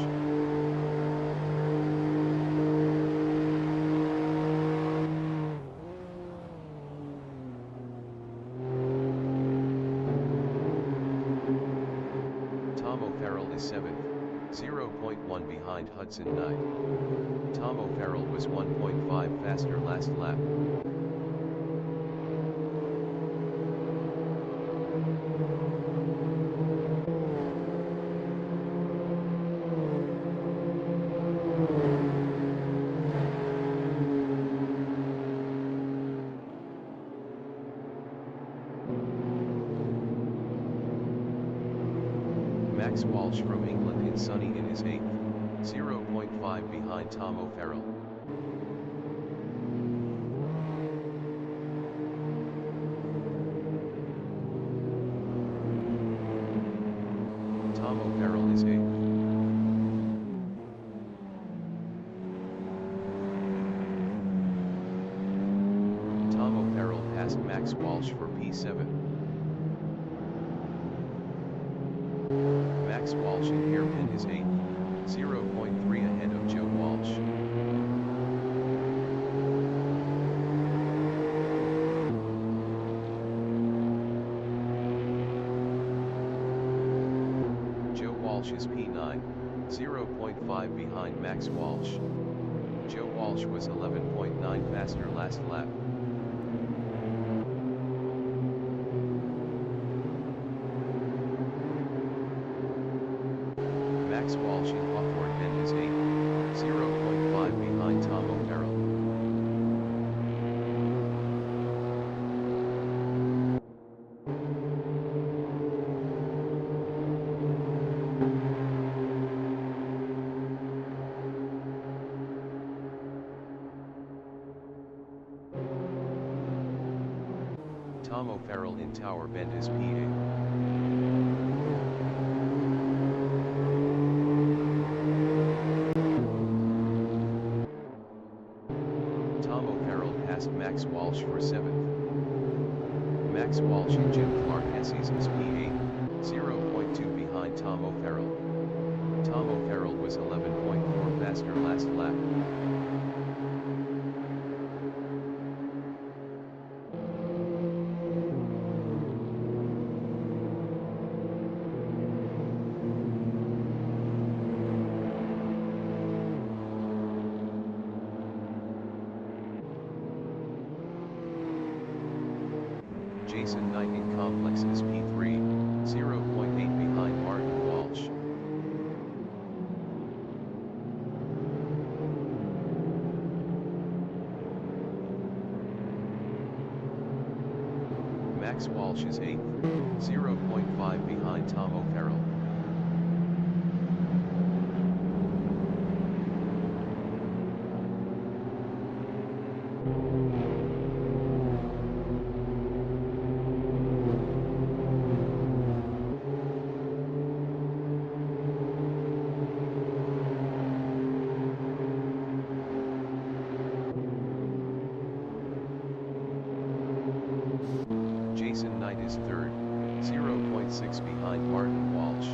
Tom O'Farrell is 7th, 0.1 behind Hudson Knight. Tom O'Farrell was 1.5 faster last lap. Max Walsh from England in sunny in is 8th, 0.5 behind Tom O'Farrell. Tom O'Farrell is 8th. Tom O'Farrell passed Max Walsh for P7. Max Walsh in hairpin is 8th, 0.3 ahead of Joe Walsh. Joe Walsh is P9, 0.5 behind Max Walsh. Joe Walsh was 11.9 faster last lap. Max Walsh in Hawthorne Bend is 8th, 0.5 behind Tom O'Farrell. Tom O'Farrell in Tower Bend is P8. Tom O'Farrell passed Max Walsh for 7th. Max Walsh in Jim Clark Hessie's is P8, 0.2 behind Tom O'Farrell. Tom O'Farrell was 11.4 faster last lap. Jason Knight in Complex is P3, 0.8 behind Martin Walsh. Max Walsh is 8th, 0.5 behind Tom O'Farrell. Jason Knight is 3rd, 0.6 behind Martin Walsh.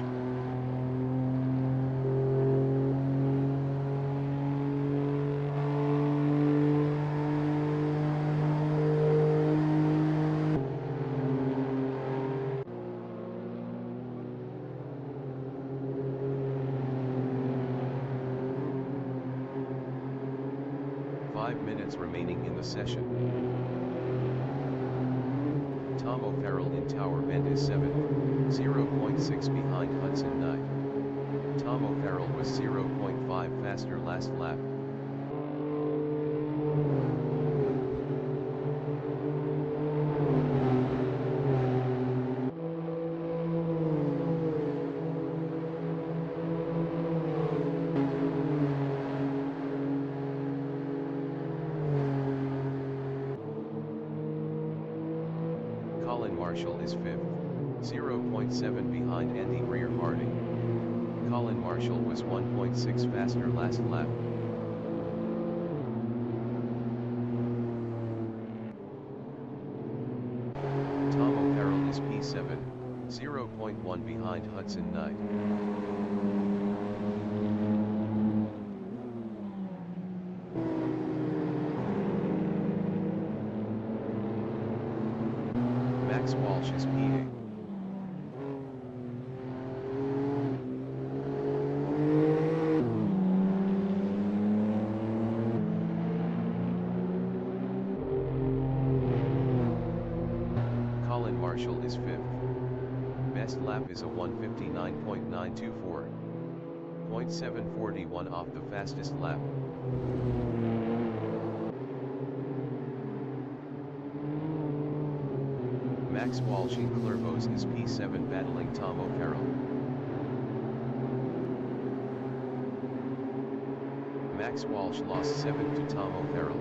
Five minutes remaining in the session. Tom O'Farrell in Tower Bend is 7th, 0.6 behind Hudson Knight. Tom O'Farrell was 0.5 faster last lap. Colin Marshall is 5th, 0.7 behind Andy Greer Harding. Colin Marshall was 1.6 faster last lap. Tom O'Farrell is P7, 0.1 behind Hudson Knight. Max Walsh is P8. Marshall is 5th. Best lap is a 1:59.924. 0.741 off the fastest lap. Max Walsh in Clervaux is P7 battling Tom O'Farrell. Max Walsh lost 7th to Tom O'Farrell.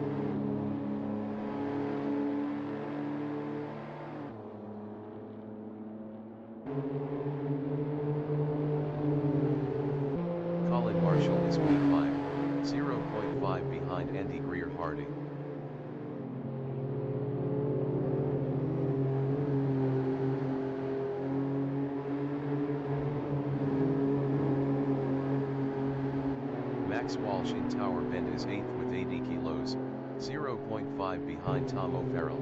Colin Marshall is P5, 0.5 behind Andy Greer-Hardy. Max Walsh in Tower Bend is 8th with 80 kilos, 0.5 behind Tom O'Farrell.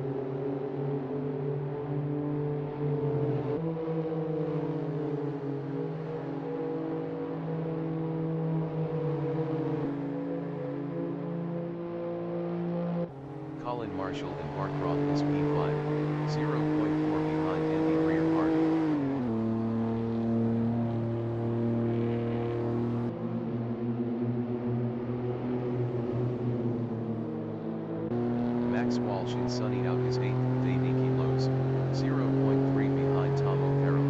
Colin Marshall in Barcroft is P5, 0.4 behind Andy Greer-Hardy. Max Walsh in Sunny Out is 8th with 80 kilos, 0.3 behind Tom O'Farrell.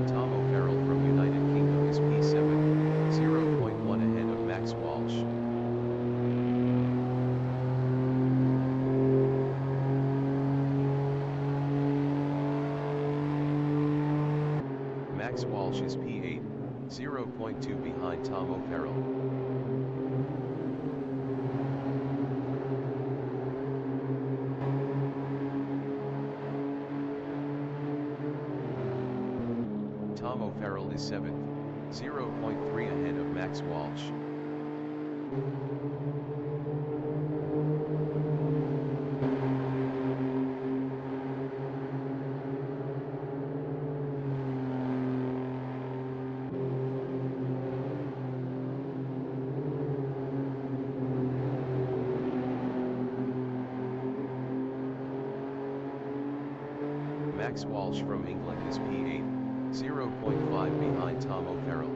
Tom O'Farrell from United Kingdom is P7, 0.1 ahead of Max Walsh. Max Walsh is P8, 0.2 behind Tom O'Farrell. Tom O'Farrell is 7th, 0.3 ahead of Max Walsh. Max Walsh from England is P8, 0.5 behind Tom O'Farrell.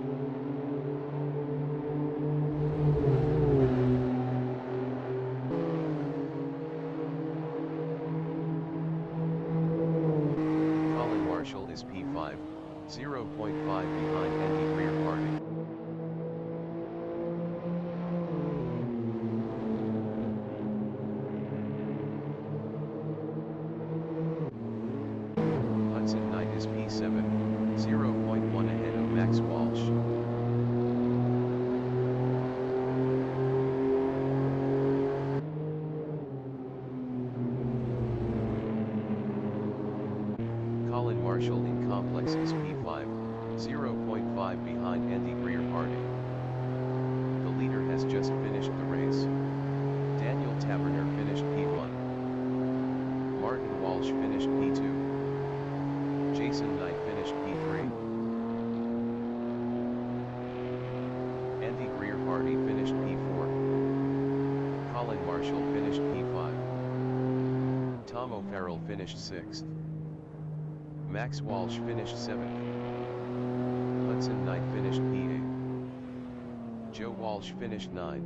Colin Marshall is P5, 0.5 behind Andy Greer-Hardy. Hudson Knight is P7, 0.1 ahead of Max Walsh. Colin Marshall in Complex is P5, 0.5 behind Andy Greer-Hardy. The leader has just finished the race. Daniel Taverner finished P1. Martin Walsh finished P2. Jason Knight finished P3. Andy Greer-Hardy finished P4. Colin Marshall finished P5. Tom O'Farrell finished 6th. Max Walsh finished 7th. Hudson Knight finished P8. Joe Walsh finished 9th.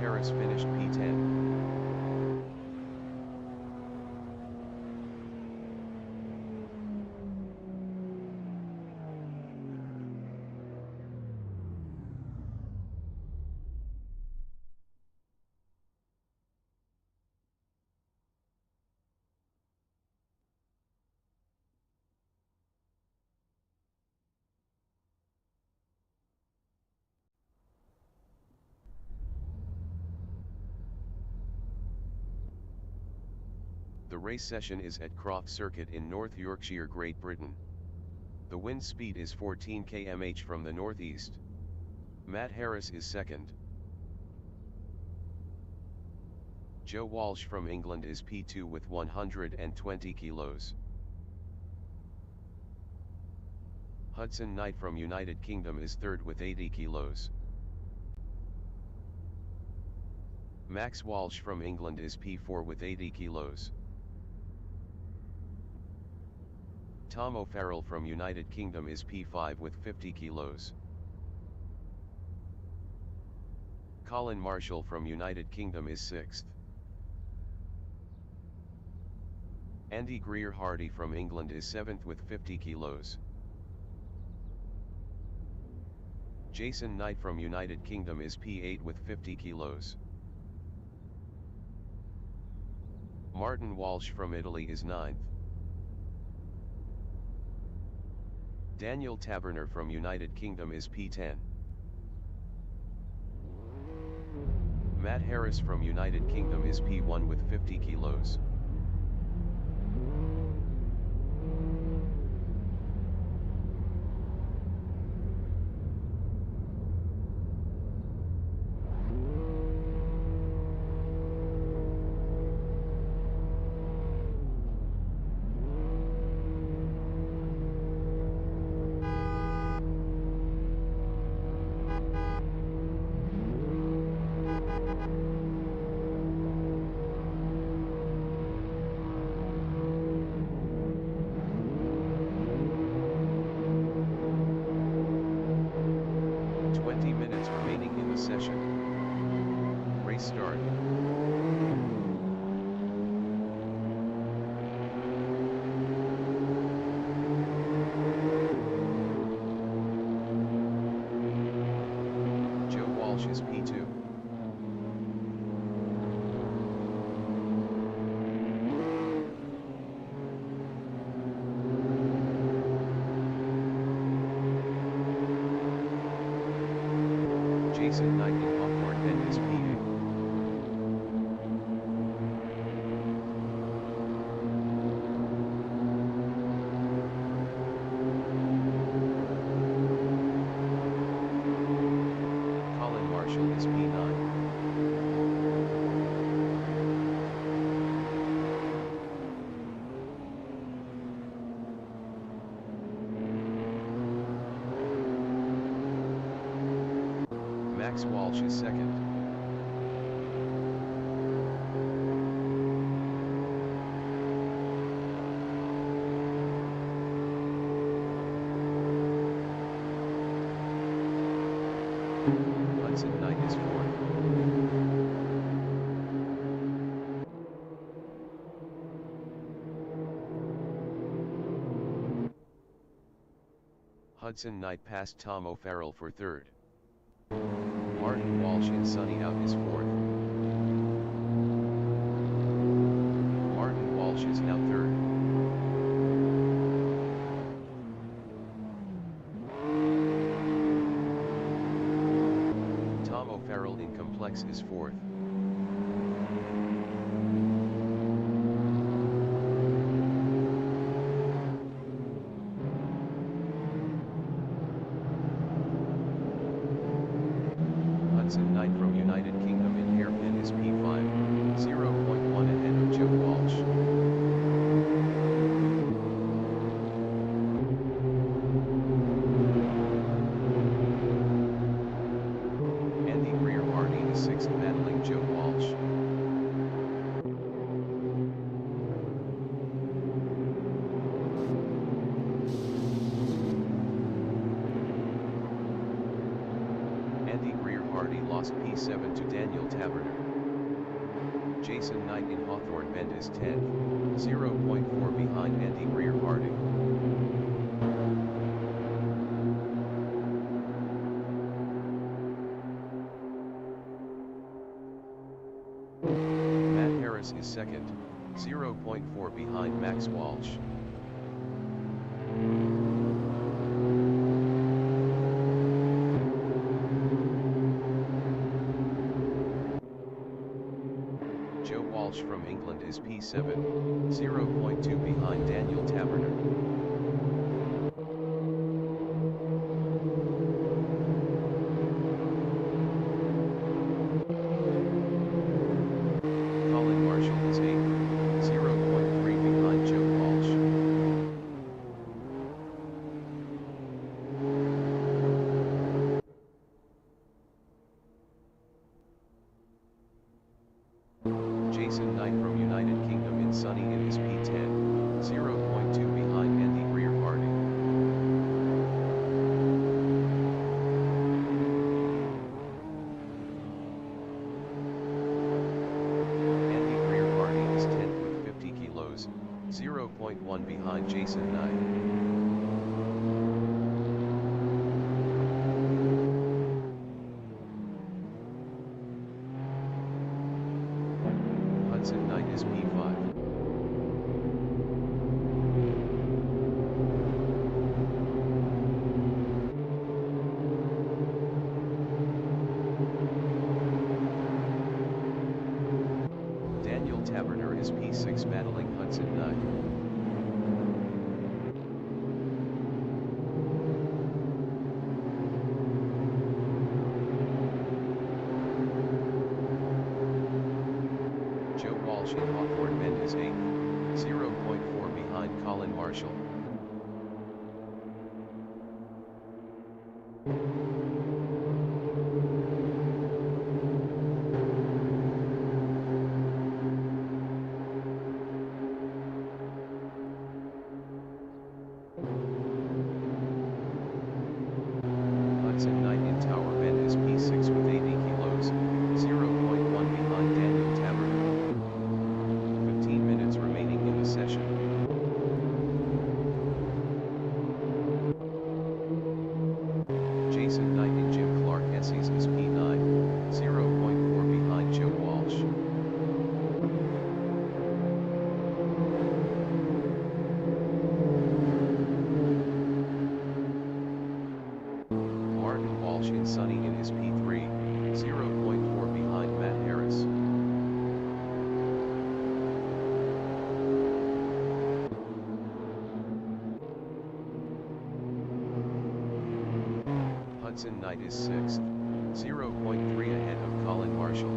Harris finished P10. The race session is at Croft Circuit in North Yorkshire, Great Britain. The wind speed is 14 km/h from the northeast. Matt Harris is second. Joe Walsh from England is P2 with 120 kilos. Hudson Knight from United Kingdom is third with 80 kilos. Max Walsh from England is P4 with 80 kilos. Tom O'Farrell from United Kingdom is P5 with 50 kilos. Colin Marshall from United Kingdom is 6th. Andy Greer-Hardy from England is 7th with 50 kilos. Jason Knight from United Kingdom is P8 with 50 kilos. Martin Walsh from Italy is 9th. Daniel Taverner from United Kingdom is P10. Matt Harris from United Kingdom is P1 with 50 kilos. Session. Race start. Joe Walsh is P2. Jason Knight in Hawthorne Bend is P8. Colin Marshall is P9. Max Walsh is second. Hudson Knight is fourth. Hudson Knight passed Tom O'Farrell for third. Martin Walsh in Sunny Out is fourth. Martin Walsh is now third. Tom O'Farrell in Complex is fourth. Hudson Knight from United Kingdom in Hairpin is P5, 0.1 ahead of Joe Walsh. Andy Greer-Hardy is 6th, battling Joe Walsh. Andy Greer-Hardy lost P7 to Daniel Taverner. Jason Knight in Hawthorne Bend is 10th, 0.4 behind Andy Greer-Hardy. Matt Harris is second, 0.4 behind Max Walsh. Walsh from England is P7, 0.2 behind Daniel Taverner. Colin Marshall is 8th, 0.3 behind Joe Walsh. Jason Knight from United Kingdom in sunny in is P10, 0.2 behind Andy Greer Hardy. Andy Greer Hardy is 10th with 50 kilos, 0.1 behind Jason Knight. Knight is P5. Daniel Taverner is P6 battling Hudson Knight. Joe Walsh in Hawthorne Bend is 8th, 0.4 behind Colin Marshall. Hudson Knight in Tower Bend is P6 with 80 kilos, 0.1 behind Daniel Taverner. 15 minutes remaining in the session. Jason Knight in Jim Clark Essie's is P9, 0.4 behind Joe Walsh. Martin Walsh in Sunny in is P3, 0.4 behind Matt Harris. Hudson Knight is 6th, 0.3 ahead of Colin Marshall.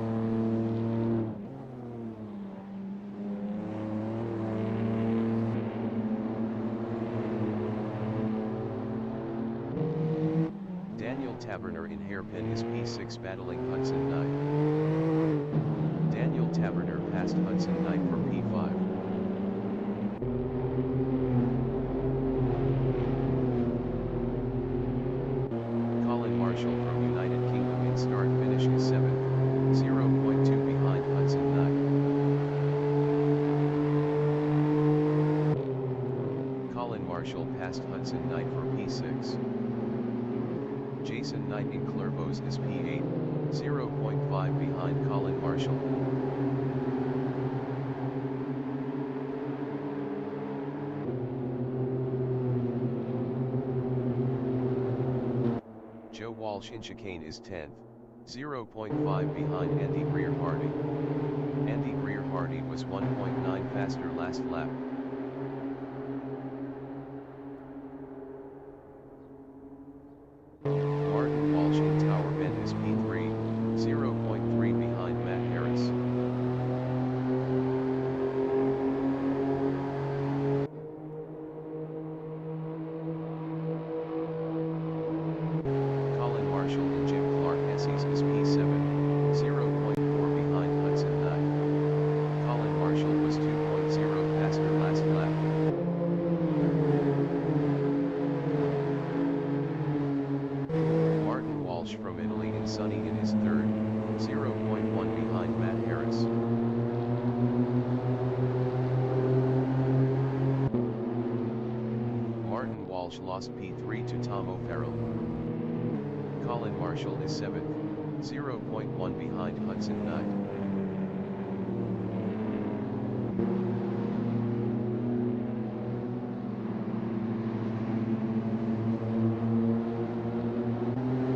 Daniel Taverner in Hairpin is P6 battling Hudson Knight. Daniel Taverner passed Hudson Knight for P5. Colin Marshall from United Kingdom in start finish is 7th, 0.2 behind Hudson Knight. Colin Marshall passed Hudson Knight for P6. Jason Knight in Clervaux is P8, 0.5 behind Colin Marshall. Joe Walsh in Chicane is 10th, 0.5 behind Andy Greer Hardy. Andy Greer Hardy was 1.9 faster last lap. Martin Walsh in Tower Bend is P3, 0.3 behind Matt Harris. Colin Marshall in Jim Clark Essie's is P7, 0.4 behind Hudson Knight. Colin Marshall was 2.0 faster last lap. Martin Walsh from Italy in Sunny in is 3rd, 0.1 behind Matt Harris. Martin Walsh lost P3 to Tom O'Farrell. Colin Marshall is 7th, 0.1 behind Hudson Knight.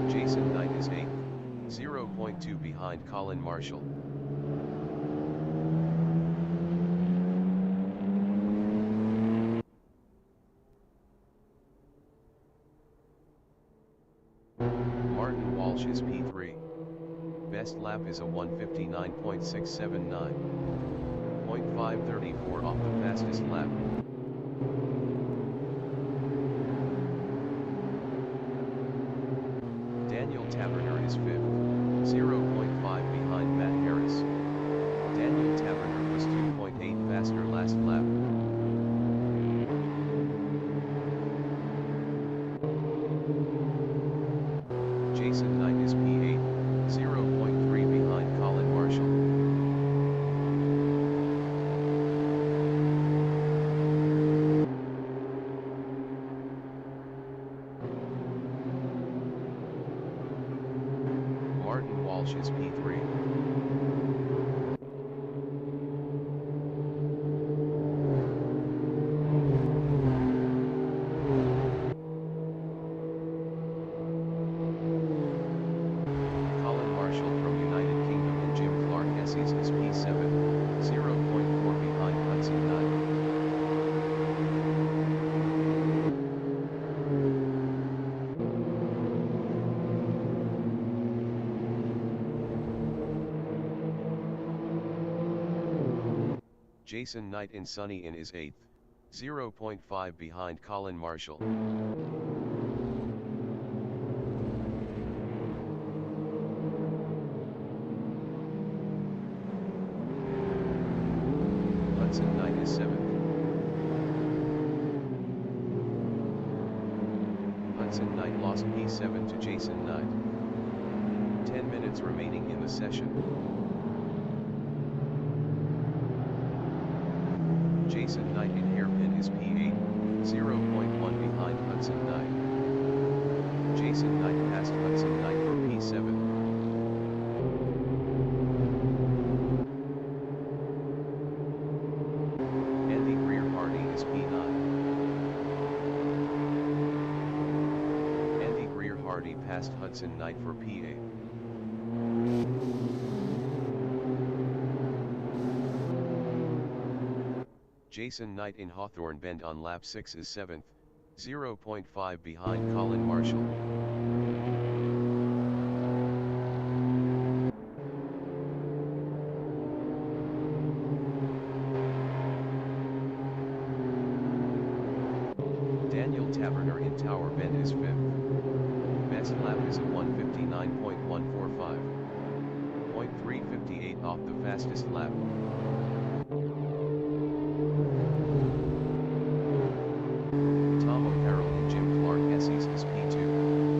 Jason Knight is 8th, 0.2 behind Colin Marshall. Walsh is P3. Best lap is a 1:59.679. 0.534 off the fastest lap. Daniel Taverner is 5th, 0.5 behind Matt Harris. Daniel Taverner was 2.8 faster last lap. Jason Knight is P8, 0.3 behind Colin Marshall. Martin Walsh is P3. Colin Marshall from United Kingdom and Jim Clark Esses is P7, 0.4 behind Hudson Knight. Jason Knight in Sunny In is 8th, 0.5 behind Colin Marshall. Hudson Knight is 7th. Hudson Knight lost P7 to Jason Knight. 10 minutes remaining in the session. Jason Knight in hairpin is P8, 0.1 behind Hudson Knight. Jason Knight passed Hudson Knight for P7. Andy Greer-Hardy is P9. Andy Greer-Hardy passed Hudson Knight for P8. Jason Knight in Hawthorne Bend on lap 6 is 7th, 0.5 behind Colin Marshall. Daniel Taverner in Tower Bend is 5th. Best lap is a 1:59.145. 0.358 off the fastest lap. Tom O'Farrell and Jim Clark Esses is P2,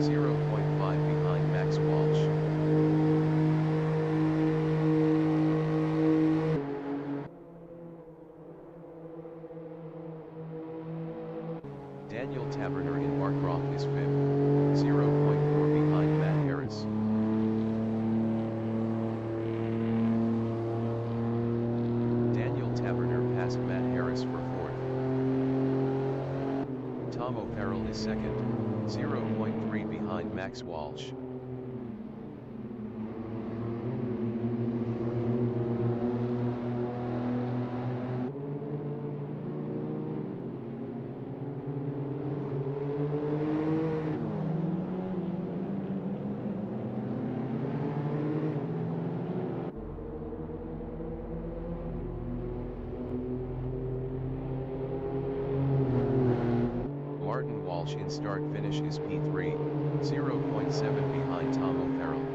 0.5 behind Max Walsh. Daniel Taverner in Croft is 5th, 0.4 behind Matt Harris. Daniel Taverner passed Matt Harris for 4th. Tom O'Farrell is 2nd, 0.3 behind Max Walsh. Martin Walsh in start finish is P3, 0.7 behind Tom O'Farrell.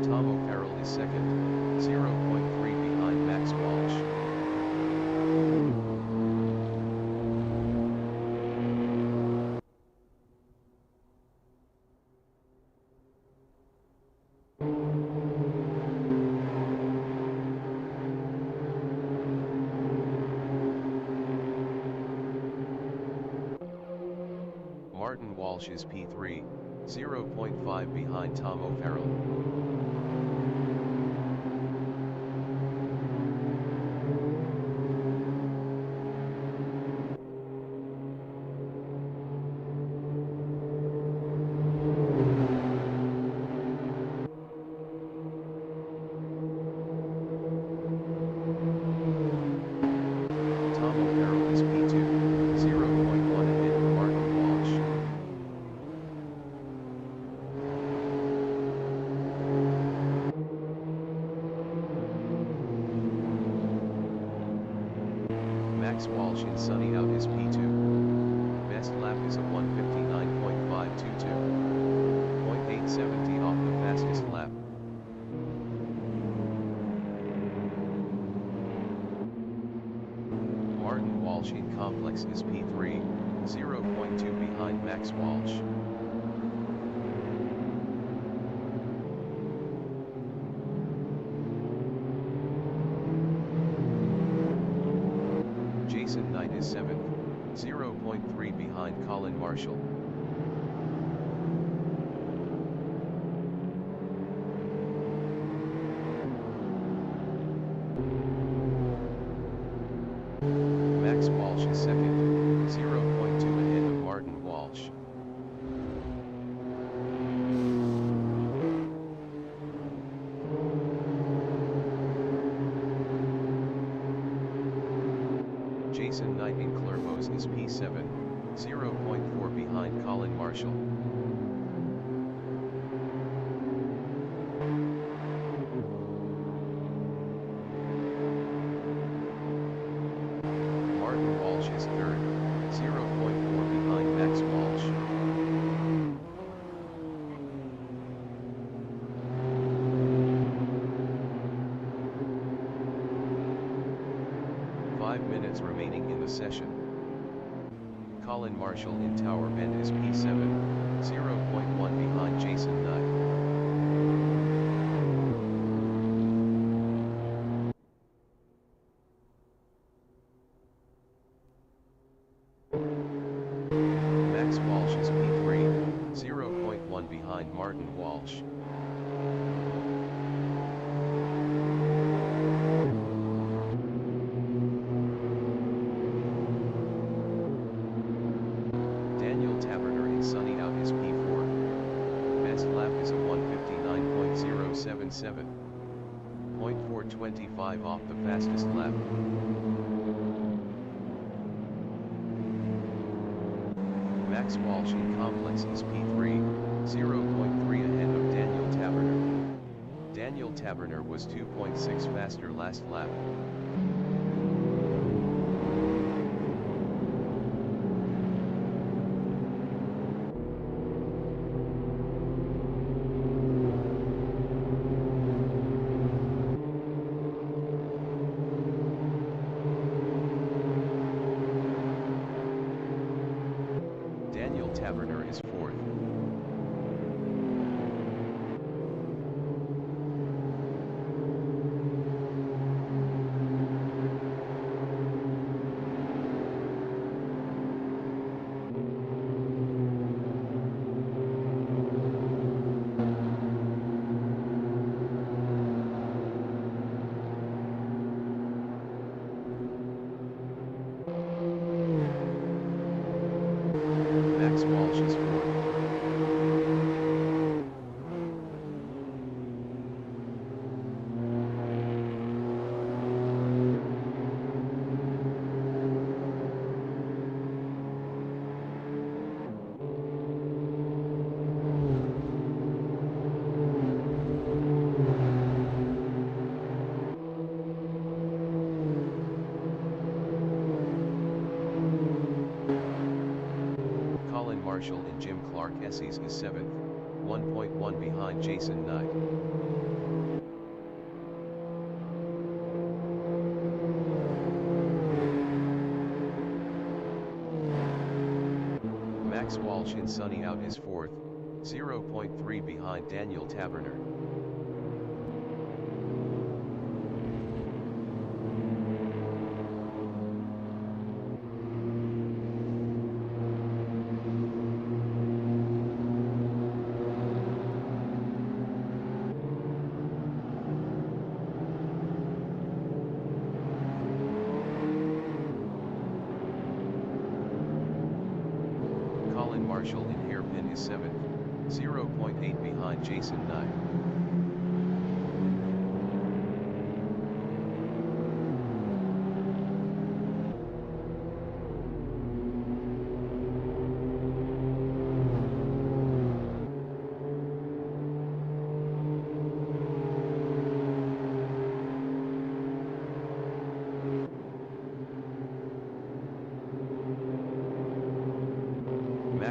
Tom O'Farrell is 2nd, 0.3 behind Max Walsh. Martin Walsh is P3, 0.5 behind Tom O'Farrell. Max Walsh in sunny out is P2. Best lap is a 1:59.522. 0.870 off the fastest lap. Martin Walsh in complex is P3, 0.2 behind Max Walsh. Jason Knight is 7th, 0.3 behind Colin Marshall. Max Walsh is 2nd, 0.2 ahead of Martin Walsh. Jason Knight in Clermont is P7, 0.4 behind Colin Marshall. Martin Walsh is 3rd, 0.4 behind Max Walsh. Minutes remaining in the session. Colin Marshall in Tower Bend is P7, 0.1 behind Jason Knight. Max Walsh is P3, 0.1 behind Martin Walsh. Sunny out is P4. Best lap is a 1:59.077. 0.425 off the fastest lap. Max Walsh in complex is P3, 0.3 ahead of Daniel Taberner. Daniel Taberner was 2.6 faster last lap. Daniel Taberner is 4th. Max Walsh is 4th. Colin Marshall and Jim Clark Esses is 7th, 1.1 behind Jason Knight. Max Walsh in sunny out is 4th, 0.3 behind Daniel Taberner. Marshall in hairpin is 7th, 0.8 behind Jason Knight.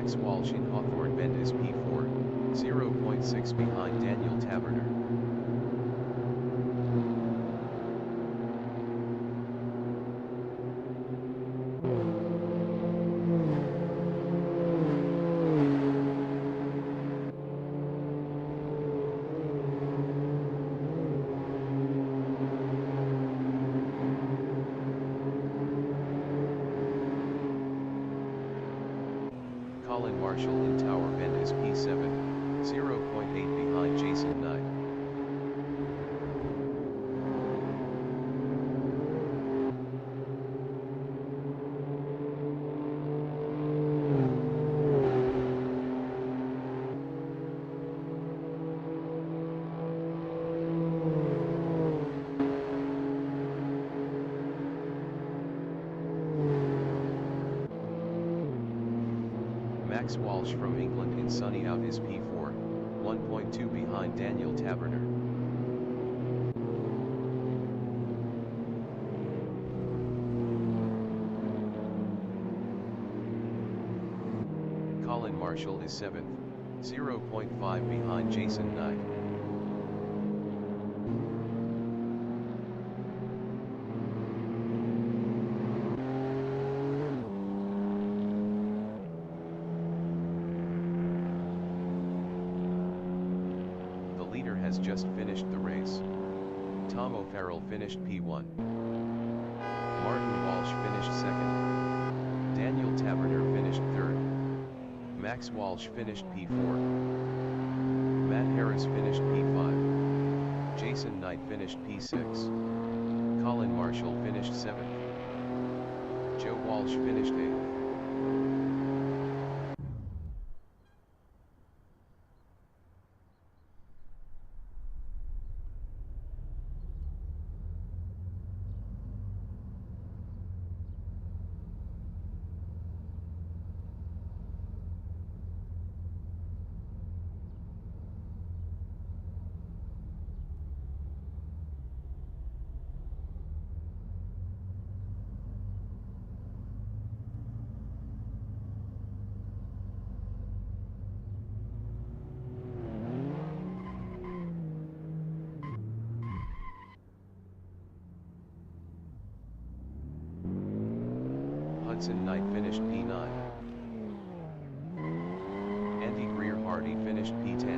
Max Walsh in Hawthorne Bend is P4, 0.6 behind Daniel Taberner. Colin Marshall in Tower Bend is P7, 0.8 behind Jason Knight. Max Walsh from England in Sunny Out is P4, 1.2 behind Daniel Taberner. Colin Marshall is 7th, 0.5 behind Jason Knight. Leader has just finished the race. Tom O'Farrell finished P1. Martin Walsh finished 2nd. Daniel Taberner finished 3rd. Max Walsh finished P4. Matt Harris finished P5. Jason Knight finished P6. Colin Marshall finished 7th. Joe Walsh finished 8th. Hudson Knight finished P9. Andy Greer Hardy finished P10.